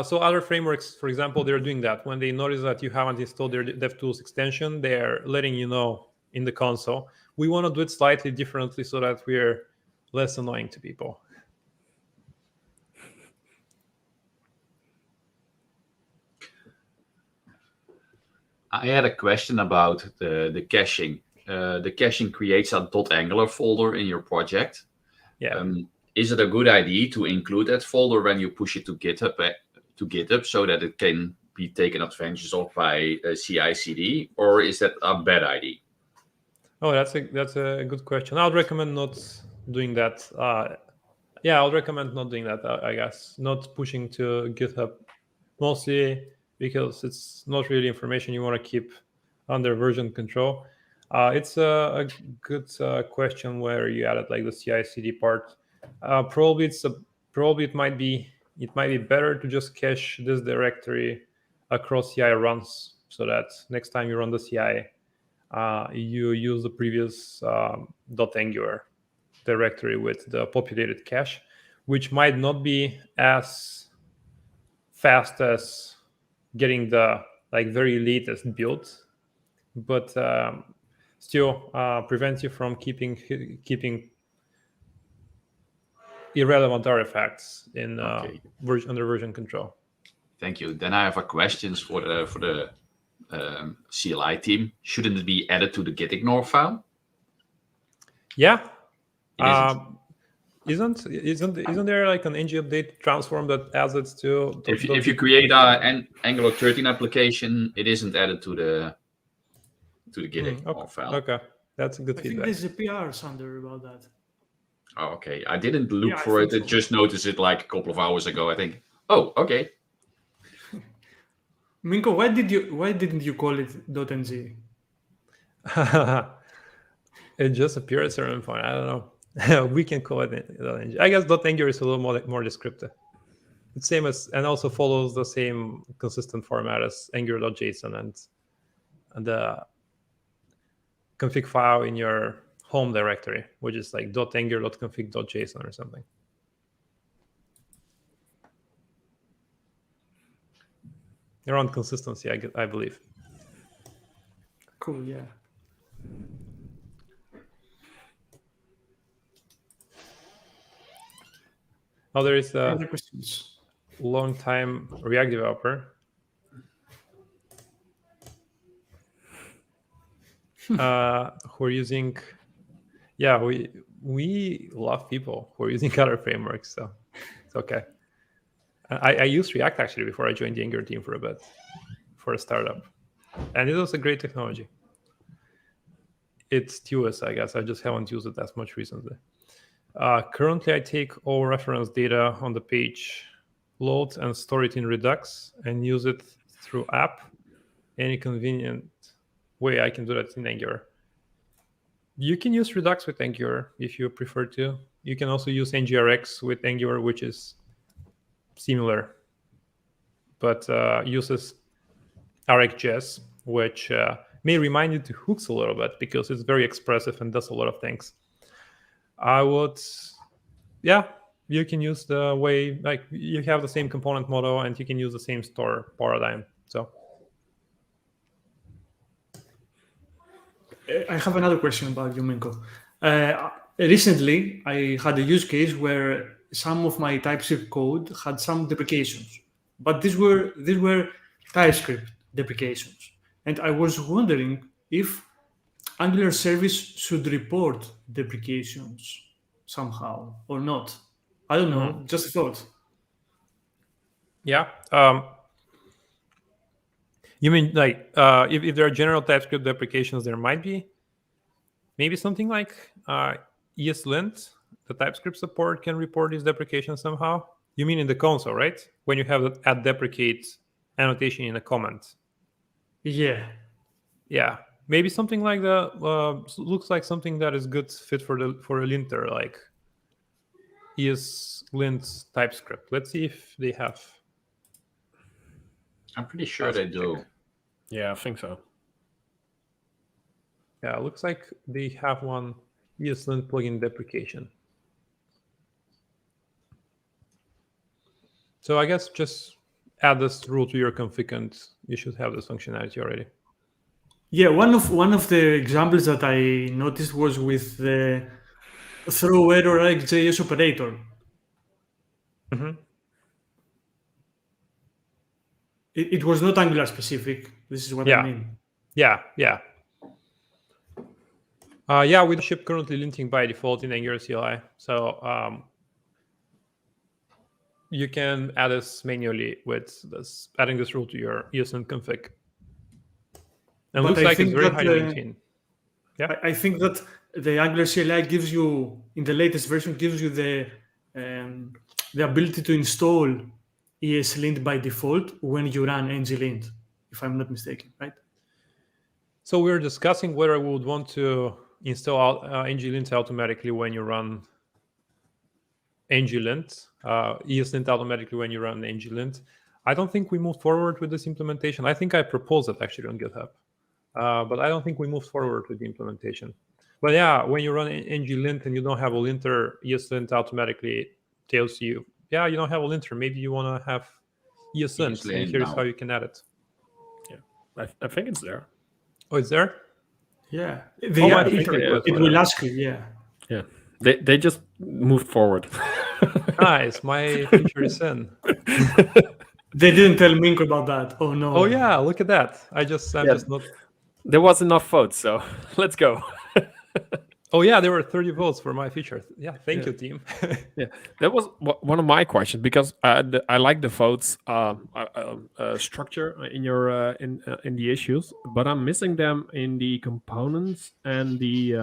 so other frameworks, for example, they're doing that. When they notice that you haven't installed their DevTools extension, they're letting you know in the console. We want to do it slightly differently so that we're less annoying to people. I had a question about the caching. The caching creates a .angular folder in your project. Yeah. Is it a good idea to include that folder when you push it to GitHub so that it can be taken advantage of by CI/CD, or is that a bad idea? Oh, that's a good question. I would recommend not doing that. Yeah, I would recommend not doing that. I guess not pushing to GitHub, mostly because it's not really information you want to keep under version control. It's a good question where you added like the CI/CD part. Probably it might be better to just cache this directory across CI runs, so that next time you run the CI, you use the previous .angular directory with the populated cache, which might not be as fast as getting the like very latest build, but still prevents you from keeping irrelevant artifacts in Okay. under version control. Thank you. Then I have a questions for the CLI team. Shouldn't it be added to the gitignore file? Yeah. It isn't. Isn't there like an ng update transform that adds it to? If you create an Angular 13 application, it isn't added to the gitignore file. Okay, that's a good I think feedback. there's a PR, Sander, about that. Oh, okay. I didn't look Yeah, I for it. think I so. just noticed it like a couple of hours ago. I think, oh, okay. Minko, why didn't you call it .ng? It just appeared at a certain point. I don't know. We can call it. I guess .angular is a little more descriptive. It's same as, and also follows the same consistent format as angular.json and the config file in your home directory, which is like .angular.config.json or something. Around consistency, I believe. Cool, yeah. Oh, there is a Other questions? long-time React developer who are using. Yeah, we love people who are using other frameworks, so it's okay. I used React actually before I joined the Angular team for a bit, for a startup, and it was a great technology. It's TUS, I guess. I just haven't used it as much recently. Currently, I take all reference data on the page, load and store it in Redux, and use it through app. Any convenient way I can do that in Angular. You can use Redux with Angular if you prefer to. You can also use NGRX with Angular, which is similar, but uses RxJS, which may remind you to hooks a little bit because it's very expressive and does a lot of things. You can use the way, like, you have the same component model and you can use the same store paradigm. So I have another question about you, Minko. Recently, I had a use case where some of my TypeScript code had some deprecations, but these were TypeScript deprecations, and I was wondering if Angular service should report deprecations somehow or not. I don't know. Just a thought. yeah. You mean like if there are general TypeScript deprecations, there might be maybe something like ESLint, the TypeScript support can report these deprecations somehow. You mean in the console, right? When you have the add deprecate annotation in a comment. Yeah. Yeah, maybe something like that. Looks like something that is good fit for a linter, like ESLint TypeScript. Let's see if they have. I'm pretty sure they do. Yeah, I think so. Yeah, it looks like they have one ESLint plugin deprecation. So I guess just add this rule to your config and you should have this functionality already. Yeah, one of the examples that I noticed was with the throw error XJS operator. Mm-hmm. It was not Angular specific. This is what I mean. Yeah. Yeah, we ship currently linting by default in Angular CLI. So you can add this manually with adding this rule to your ESLint config. And it looks like it's very highly maintained. Yeah. I think that the Angular CLI gives you, in the latest version, gives you the ability to install ESLint by default when you run nglint, if I'm not mistaken, right? So we're discussing whether we would want to install nglint automatically when you run nglint, ESLint automatically when you run nglint. I don't think we moved forward with this implementation. I think I proposed it actually on GitHub, but I don't think we moved forward with the implementation. But yeah, when you run nglint and you don't have a linter, ESLint automatically tells you, yeah, you don't have a linter. Maybe you want to have ESLint, and here's how you can add it. Yeah, I think it's there. Oh, it's there? Yeah. I think It will ask you, yeah. Yeah. They just moved forward. Nice. My feature is in. They didn't tell Minko about that. Oh no. Oh yeah, look at that. I'm just not. There was enough votes, so let's go. Oh yeah, there were 30 votes for my feature. Yeah, thank you, team. Yeah, that was one of my questions, because I like the votes structure in your in the issues, but I'm missing them in the components and the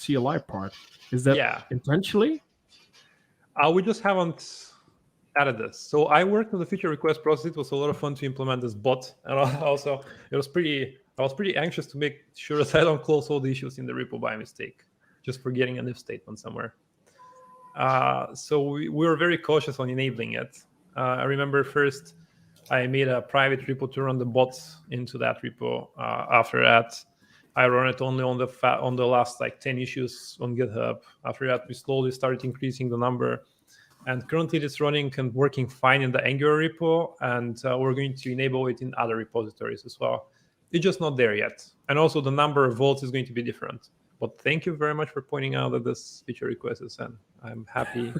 CLI part. Is that intentionally? We just haven't added this. So I worked on the feature request process. It was a lot of fun to implement this bot, and also I was pretty anxious to make sure that I don't close all the issues in the repo by mistake, just forgetting an if statement somewhere. So we were very cautious on enabling it. I remember first I made a private repo to run the bot into that repo. After that, I run it only on the last like 10 issues on GitHub. After that, we slowly started increasing the number. And currently it's running and working fine in the Angular repo, and we're going to enable it in other repositories as well. It's just not there yet. And also the number of votes is going to be different. But thank you very much for pointing out that this feature request is in. I'm happy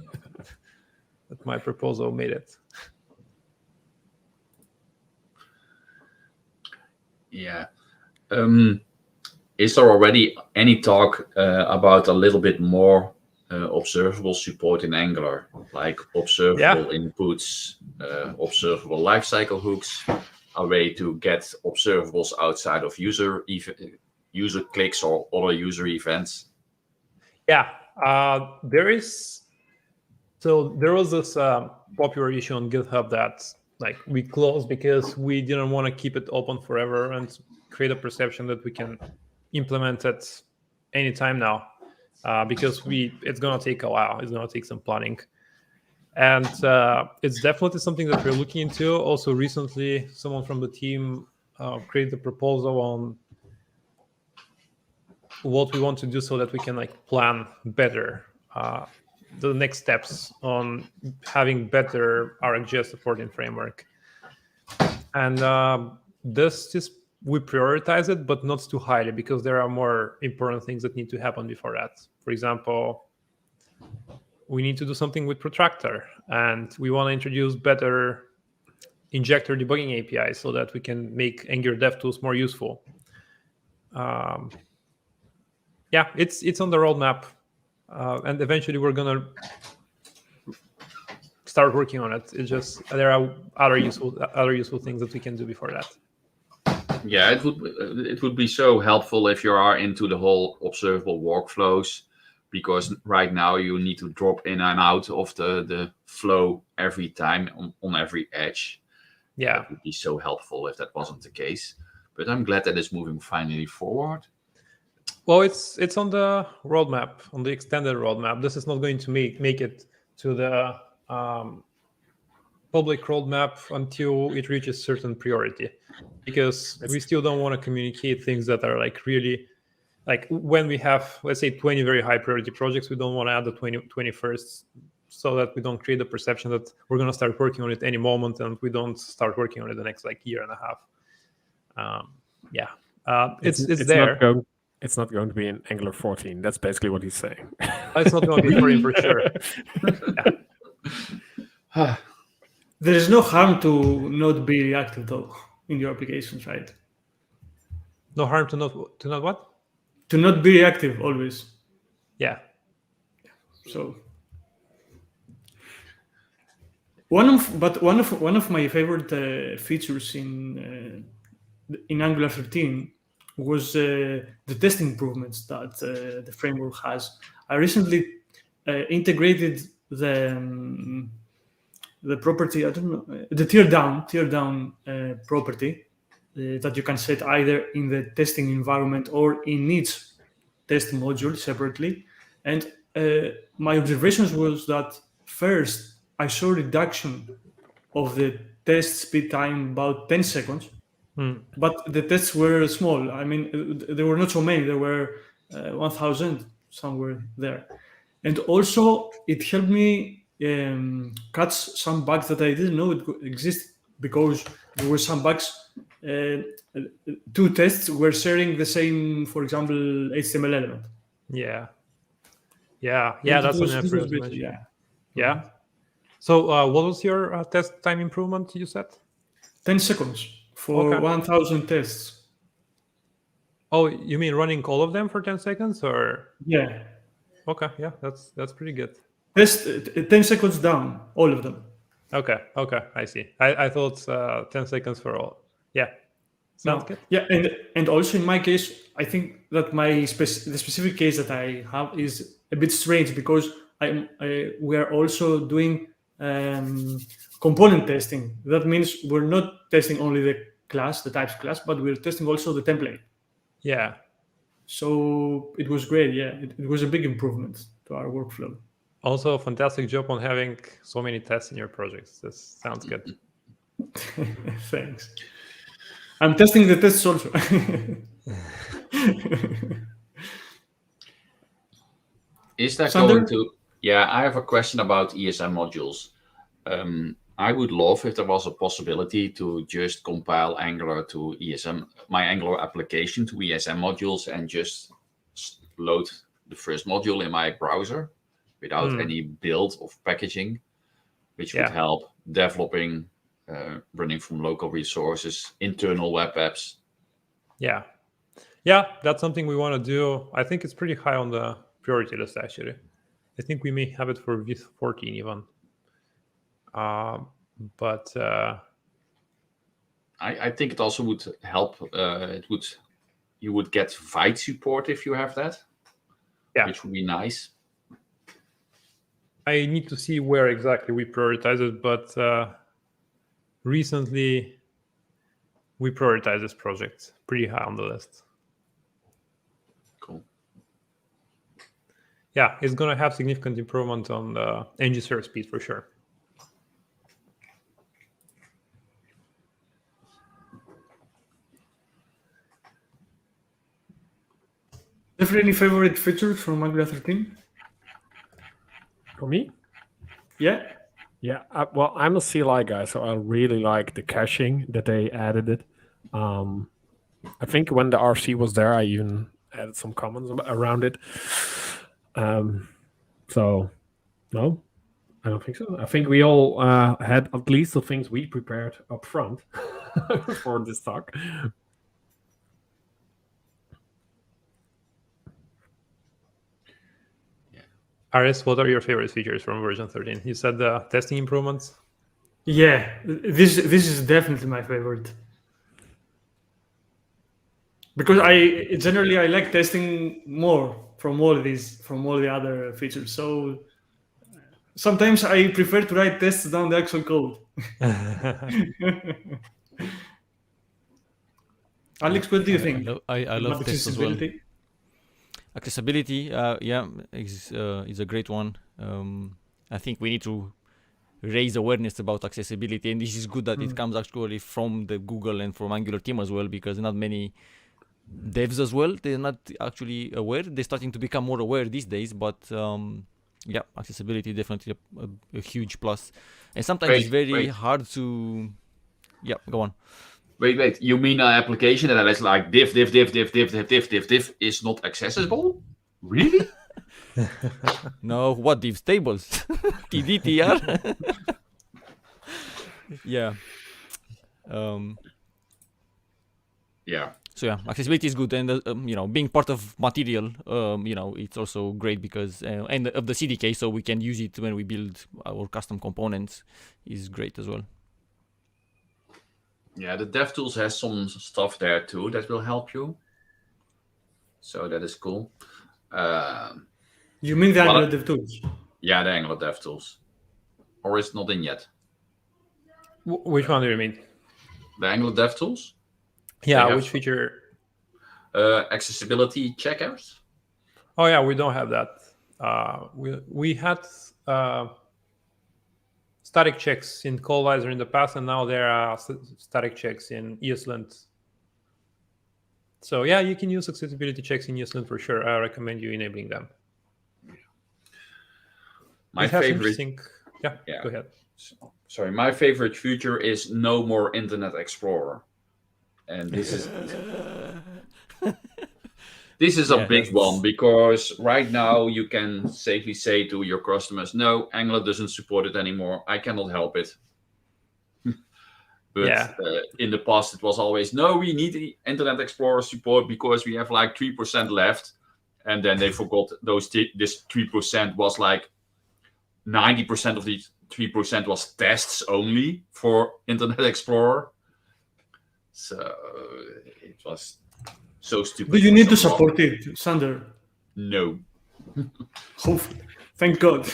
that my proposal made it. Yeah. Is there already any talk about a little bit more observable support in Angular, like observable inputs, observable lifecycle hooks, a way to get observables outside of user clicks or other user events? Yeah, there was this popular issue on GitHub that like we closed because we didn't want to keep it open forever and create a perception that we can implement it anytime now, because it's gonna take a while. It's gonna take some planning, and it's definitely something that we're looking into. Also, recently, someone from the team created a proposal on what we want to do so that we can like plan better the next steps on having better RxJS supporting framework. And this is, we prioritize it, but not too highly, because there are more important things that need to happen before that. For example, we need to do something with Protractor, and we want to introduce better injector debugging APIs so that we can make Angular Devtools more useful. Yeah, it's on the roadmap, and eventually we're gonna start working on it. It's just there are other useful things that we can do before that. Yeah, it would be so helpful if you are into the whole observable workflows, because right now you need to drop in and out of the flow every time on every edge. Yeah, it would be so helpful if that wasn't the case. But I'm glad that it's moving finally forward. Well, it's on the roadmap, on the extended roadmap. This is not going to make it to the public roadmap until it reaches certain priority, because we still don't want to communicate things that are like really, like when we have, let's say, 20 very high priority projects, we don't want to add the 21st, so that we don't create the perception that we're going to start working on it any moment, and we don't start working on it the next like year and a half. It's there. It's not going to be in Angular 14. That's basically what he's saying. It's not going to be 14 for sure. Yeah. There is no harm to not be reactive though in your applications, right? No harm to not what? To not be reactive always. Yeah. So one of my favorite features in Angular 13 was the testing improvements that the framework has. I recently integrated the property, I don't know, the tear down property that you can set either in the testing environment or in each test module separately. And my observations was that first I saw reduction of the test speed time about 10 seconds, but the tests were small. I mean, there were not so many. There were 1,000 somewhere there. And also it helped me catch some bugs that I didn't know it existed, because there were some bugs. Two tests were sharing the same, for example, HTML element. Yeah. And That's it was an effort. better, Yeah. So what was your test time improvement you said? 10 seconds for Okay. 1,000 tests. Oh, you mean running all of them for 10 seconds or? Yeah. Okay, yeah, that's pretty good. Test 10 seconds down, all of them. Okay, I see. I thought 10 seconds for all. Yeah, sounds good. Yeah, and also in my case, I think that the specific case that I have is a bit strange, because we are also doing component testing. That means we're not testing only the class, the types class, but we're testing also the template. Yeah. So it was great. Yeah, it was a big improvement to our workflow. Also, fantastic job on having so many tests in your projects. This sounds good. Thanks. I'm testing the tests also. Is that Sander? going to? Yeah, I have a question about ESM modules. I would love if there was a possibility to just compile Angular to ESM, my Angular application to ESM modules, and just load the first module in my browser without any build of packaging, which would help developing, running from local resources, internal web apps. Yeah, that's something we want to do. I think it's pretty high on the priority list, actually. I think we may have it for V14 even. But I think it also would help. You would get Vite support if you have that. Yeah, which would be nice. I need to see where exactly we prioritize it, but recently we prioritize this project pretty high on the list. Cool. Yeah, it's going to have significant improvement on the ng server speed for sure. Have you any favorite features from Angular 13? For me? Yeah. Yeah, well, I'm a CLI guy, so I really like the caching that they added it. I think when the RC was there, I even added some comments around it. So, no, I don't think so. I think we all had at least the things we prepared up front for this talk. Aris, what are your favorite features from version 13? You said the testing improvements. Yeah, this is definitely my favorite, because I generally like testing more from all the other features. So sometimes I prefer to write tests down the actual code. Alex, what do you think? I love tests as well. Accessibility? Accessibility, is a great one. I think we need to raise awareness about accessibility, and this is good that it comes actually from the Google and from Angular team as well, because not many devs as well, they're not actually aware. They're starting to become more aware these days, but accessibility definitely a huge plus. And sometimes it's very hard to... Yeah, go on. Wait. You mean an application that is like div is not accessible? Really? No, what divs? Tables. TDTR. Yeah. Yeah. So yeah, accessibility is good, and being part of Material, it's also great because and of the CDK, so we can use it when we build our custom components, is great as well. Yeah, the Devtools has some stuff there too that will help you. So that is cool. You mean the Angular Devtools? Yeah, the Angular Devtools. Or is it not in yet? Which one do you mean? The Angular Devtools? Yeah, which feature? Accessibility checkers. Oh yeah, we don't have that. We had static checks in CallVisor in the past, and now there are static checks in ESLint. So yeah, you can use accessibility checks in ESLint for sure. I recommend you enabling them. My favorite. Yeah, go ahead. Sorry, my favorite feature is no more Internet Explorer, and this is this is a big one because right now you can safely say to your customers, "No, Angular doesn't support it anymore. I cannot help it." But in the past, it was always, "No, we need the Internet Explorer support because we have like 3% left," and then they forgot this 3% was like 90% of the 3% was tests only for Internet Explorer. So it was so stupid. Do you need to support it, Sander? No. Thank God.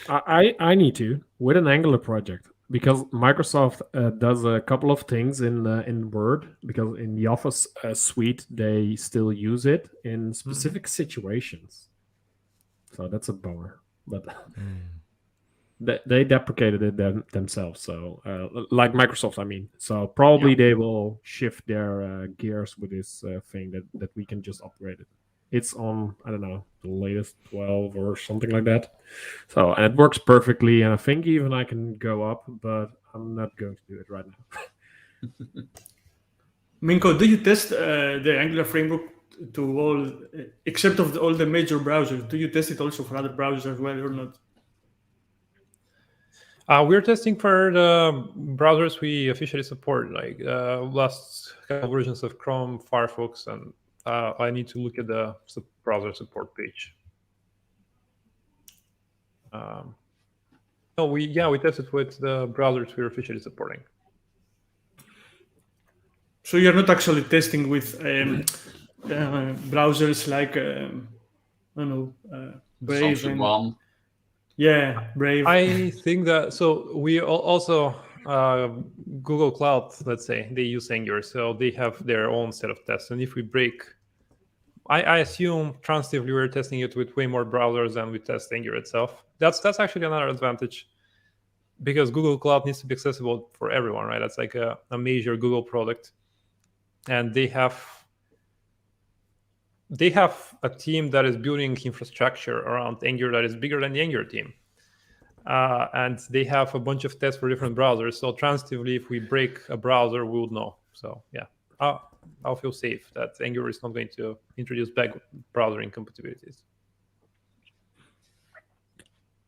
I need to with an Angular project because Microsoft does a couple of things in Word, because in the Office suite they still use it in specific situations. So that's a bummer. But they deprecated it themselves. So like Microsoft, I mean. So probably they will shift their gears with this thing that we can just upgrade it. It's on, I don't know, the latest 12 or something like that. So, and it works perfectly. And I think even I can go up, but I'm not going to do it right now. Minko, do you test the Angular framework to all, except of all the major browsers? Do you test it also for other browsers as well or not? We're testing for the browsers we officially support, like last couple versions of Chrome, Firefox, and I need to look at the browser support page. We tested with the browsers we're officially supporting. So you're not actually testing with browsers like I don't know, Brave and One. Yeah, Brave. I think that we also Google Cloud, let's say, they use Angular, so they have their own set of tests. And if we break, I assume transitively we're testing it with way more browsers than we test Angular itself. That's actually another advantage, because Google Cloud needs to be accessible for everyone, right? That's like a major Google product, and they have a team that is building infrastructure around Angular that is bigger than the Angular team. And they have a bunch of tests for different browsers. So transitively, if we break a browser, we would know. So yeah, I'll feel safe that Angular is not going to introduce back browser incompatibilities.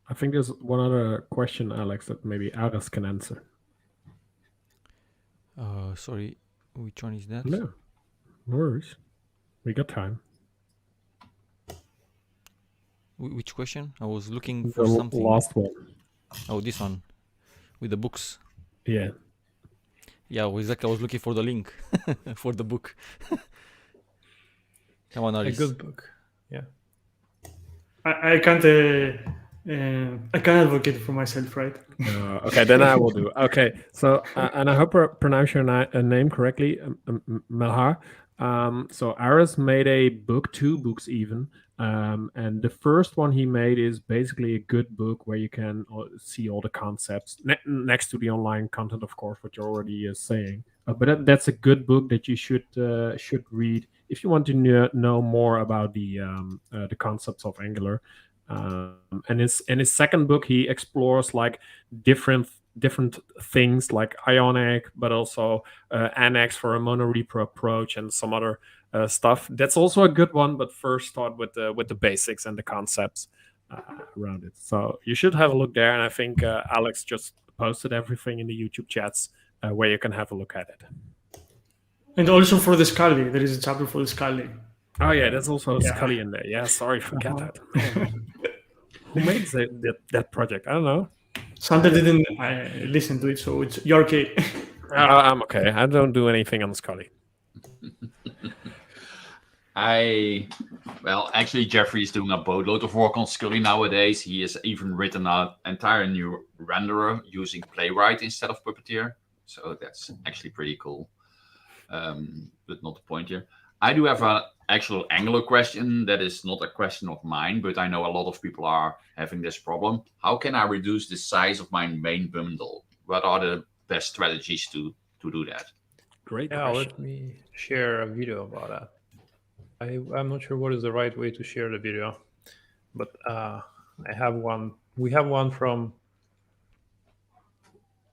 I think there's one other question, Alex, that maybe Aras can answer. Sorry, which one is that? No worries. We got time. Which question? I was looking for The something. last one. Oh, this one with the books. Yeah. Yeah, exactly. I was looking for the link for the book. Come on, Aris. A good book. Yeah. I can't advocate for myself, right? Okay, then I will do. Okay, so and I hope I pronounce your name correctly, Melhar. So Aras made a book, 2 books even, and the first one he made is basically a good book where you can see all the concepts next to the online content, of course, what you're already saying. But that's a good book that you should read if you want to know more about the concepts of Angular. And in his second book, he explores like different things like Ionic, but also Annex for a monorepro approach and some other stuff. That's also a good one, but first start with the basics and the concepts around it. So you should have a look there. And I think Alex just posted everything in the YouTube chats where you can have a look at it. And also for the Scully, there is a chapter for the Scully. Oh yeah, there's also a Yeah. Scully in there. Yeah, sorry, forget that. Man. Who made that project? I don't know. Sander didn't listen to it, so you're okay. I'm okay. I don't do anything on Scully. Actually, Jeffrey is doing a boatload of work on Scully nowadays. He has even written an entire new renderer using Playwright instead of Puppeteer. So that's actually pretty cool. But not the point here. I do have an actual Angular question that is not a question of mine, but I know a lot of people are having this problem. How can I reduce the size of my main bundle? What are the best strategies to do that? Great Yeah, question. let me share a video about that. I'm not sure what is the right way to share the video, but I have one. We have one from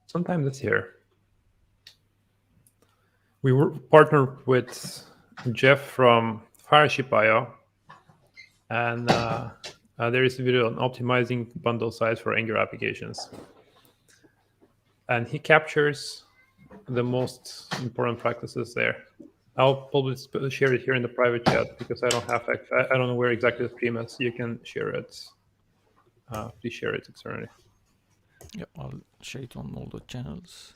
sometime this year. We were partnered with Jeff from Fireship.io, and there is a video on optimizing bundle size for Angular applications. And he captures the most important practices there. I'll probably share it here in the private chat because I don't know where exactly the stream is. You can share it. Please share it externally. Yeah, I'll share it on all the channels.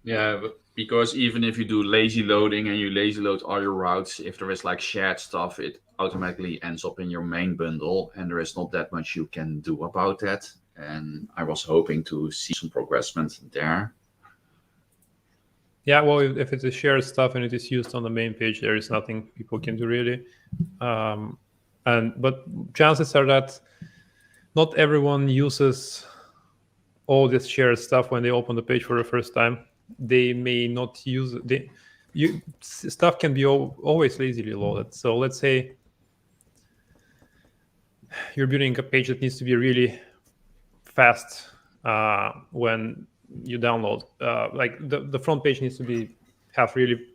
Yeah, but because even if you do lazy loading and you lazy load all your routes, if there is like shared stuff, it automatically ends up in your main bundle, and there is not that much you can do about that. And I was hoping to see some progressment there. Yeah, well, if it's a shared stuff and it is used on the main page, there is nothing people can do really. But chances are that not everyone uses all this shared stuff when they open the page for the first time. They may not use it. Stuff can be always lazily loaded. So let's say you're building a page that needs to be really fast when you download. Like the front page needs to have really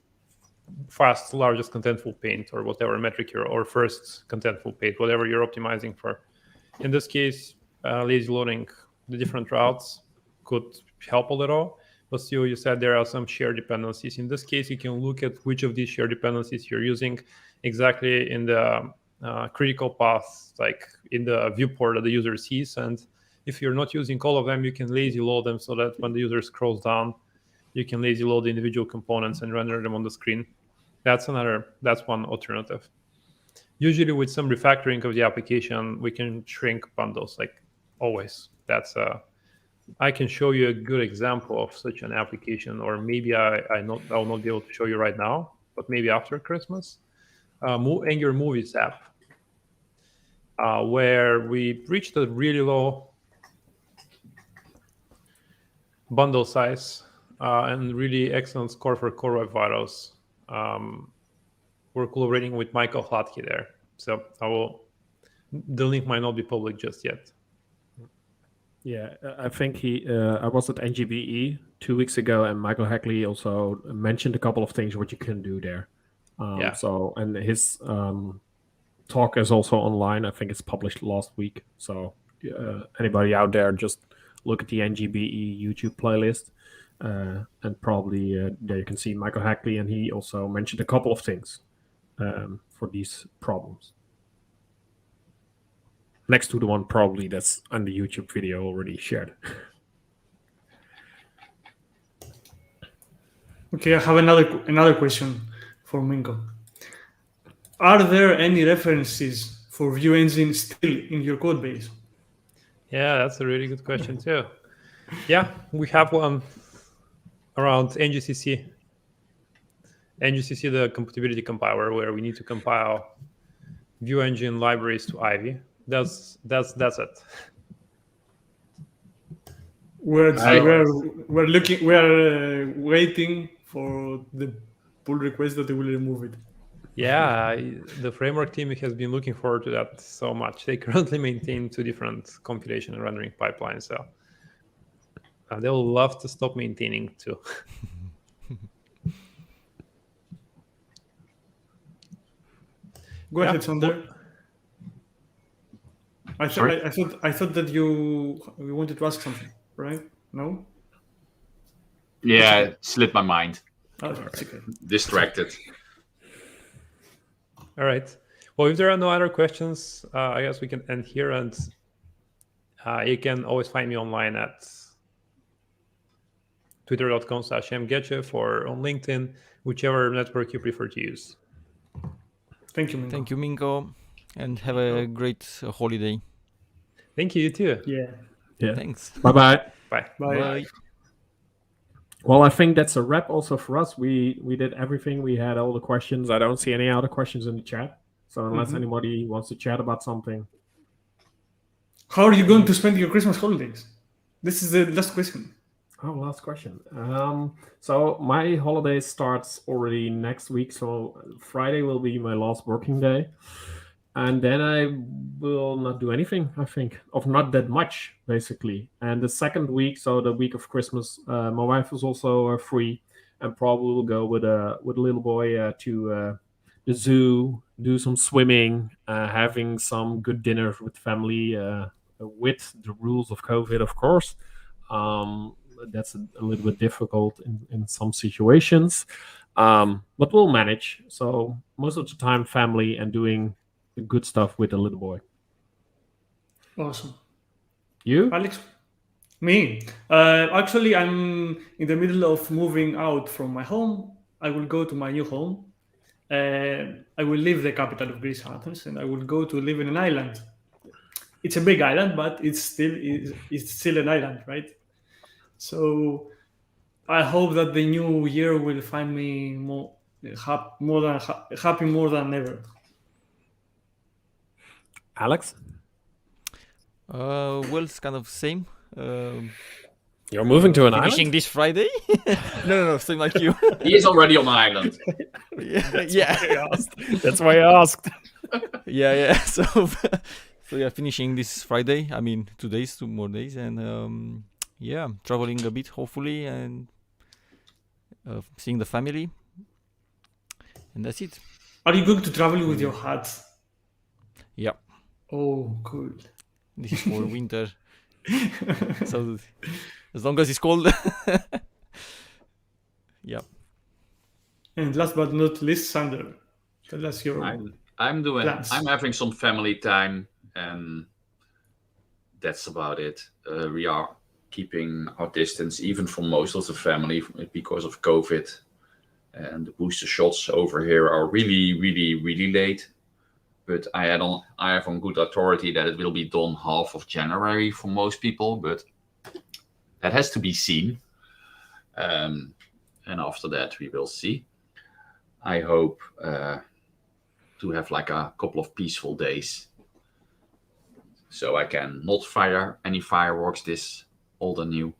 fast, largest contentful paint or whatever metric or first contentful paint, whatever you're optimizing for. In this case, lazy loading the different routes could help a little. But still, you said there are some shared dependencies. In this case, you can look at which of these shared dependencies you're using exactly in the critical path, like in the viewport that the user sees. And if you're not using all of them, you can lazy load them so that when the user scrolls down, you can lazy load the individual components and render them on the screen. That's one alternative. Usually with some refactoring of the application, we can shrink bundles, like always. I can show you a good example of such an application, or maybe I'll not be able to show you right now, but maybe after Christmas. Angular Movies app, where we reached a really low bundle size and really excellent score for core web vitals. We're collaborating with Michael Hlatke there. So the link might not be public just yet. Yeah, I think I was at NGBE 2 weeks ago, and Michael Hackley also mentioned a couple of things what you can do there. Yeah. So, and his talk is also online. I think it's published last week. So anybody out there, just look at the NGBE YouTube playlist, and probably there you can see Michael Hackley, and he also mentioned a couple of things for these problems. Next to the one probably that's on the YouTube video already shared. Okay, I have another question for Minko. Are there any references for Vue Engine still in your code base? Yeah, that's a really good question too. Yeah, we have one around NGCC. NGCC, the compatibility compiler, where we need to compile Vue Engine libraries to Ivy. That's it. We're waiting for the pull request that they will remove it. Yeah, the framework team has been looking forward to that so much. They currently maintain 2 different compilation and rendering pipelines, so they'll love to stop maintaining too. Go ahead, Sander. I thought that you wanted to ask something, right? No? Yeah, it slipped my mind. Oh, it's okay. distracted. All right. Well, if there are no other questions, I guess we can end here. And you can always find me online at twitter.com/mgetchev or on LinkedIn, whichever network you prefer to use. Thank you, Minko. Thank you, Minko, and have a great holiday. Thank you, you too. Yeah. Thanks. Bye-bye. Bye. Bye. Well, I think that's a wrap also for us. We did everything. We had all the questions. I don't see any other questions in the chat. So unless anybody wants to chat about something. How are you going to spend your Christmas holidays? This is the last question. Oh, last question. So my holiday starts already next week. So Friday will be my last working day. And then I will not do anything, I think, of not that much, basically. And the second week, so the week of Christmas, my wife is also free, and probably will go with a little boy to the zoo, do some swimming, having some good dinners with family, with the rules of COVID, of course. That's a little bit difficult in some situations, but we'll manage. So most of the time, family and doing the good stuff with the little boy. Awesome. You? Alex? Me? Actually, I'm in the middle of moving out from my home. I will go to my new home. I will leave the capital of Greece, Athens, and I will go to live in an island. It's a big island, but it's still an island, right? So I hope that the new year will find me happy more than ever. Alex? Well, it's kind of same. You're moving to an Finishing island? this Friday? no, same like you. He is already on the island. yeah. That's why I asked. Yeah. So yeah, finishing this Friday. I mean, 2 more days, and yeah, traveling a bit, hopefully, and seeing the family, and that's it. Are you going to travel with your hats? Yeah, Oh, cool. this is for winter. So as long as it's cold. Yeah. And last but not least, Sander, tell us your plans. I'm having some family time, and that's about it. We are keeping our distance, even from most of the family, because of COVID. And the booster shots over here are really, really, really late. But I have on good authority that it will be done half of January for most people, but that has to be seen. And after that, we will see. I hope to have like a couple of peaceful days, so I can not fire any fireworks this old and new.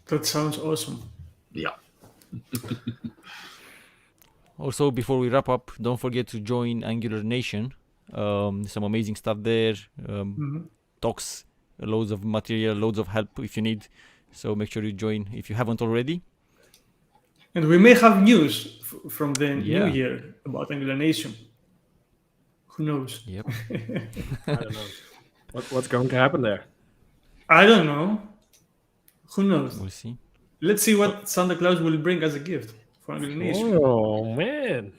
That sounds awesome. Yeah. Also, before we wrap up, don't forget to join Angular Nation. Some amazing stuff there. Talks, loads of material, loads of help if you need. So make sure you join if you haven't already. And we may have news from the Yeah. new year about Angular Nation. Who knows? Yep. I don't know. What's going to happen there? I don't know. Who knows? We'll see. Let's see what Santa Claus will bring as a gift for Angular Nation. Oh, man.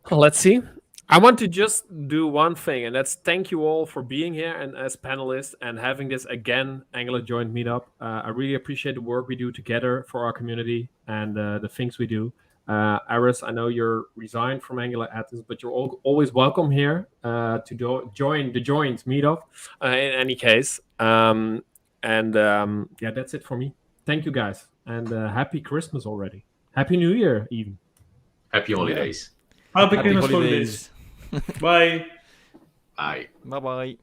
Let's see. I want to just do one thing, and that's thank you all for being here and as panelists and having this again Angular joint meetup. I really appreciate the work we do together for our community and the things we do. Aris, I know you're resigned from Angular Athens, but you're always welcome here to join the joint meetup in any case. Yeah, that's it for me. Thank you guys, and happy Christmas already. Happy New Year even. Happy holidays. Happy Happy Christmas holidays. holidays. Bye. Bye. Bye-bye.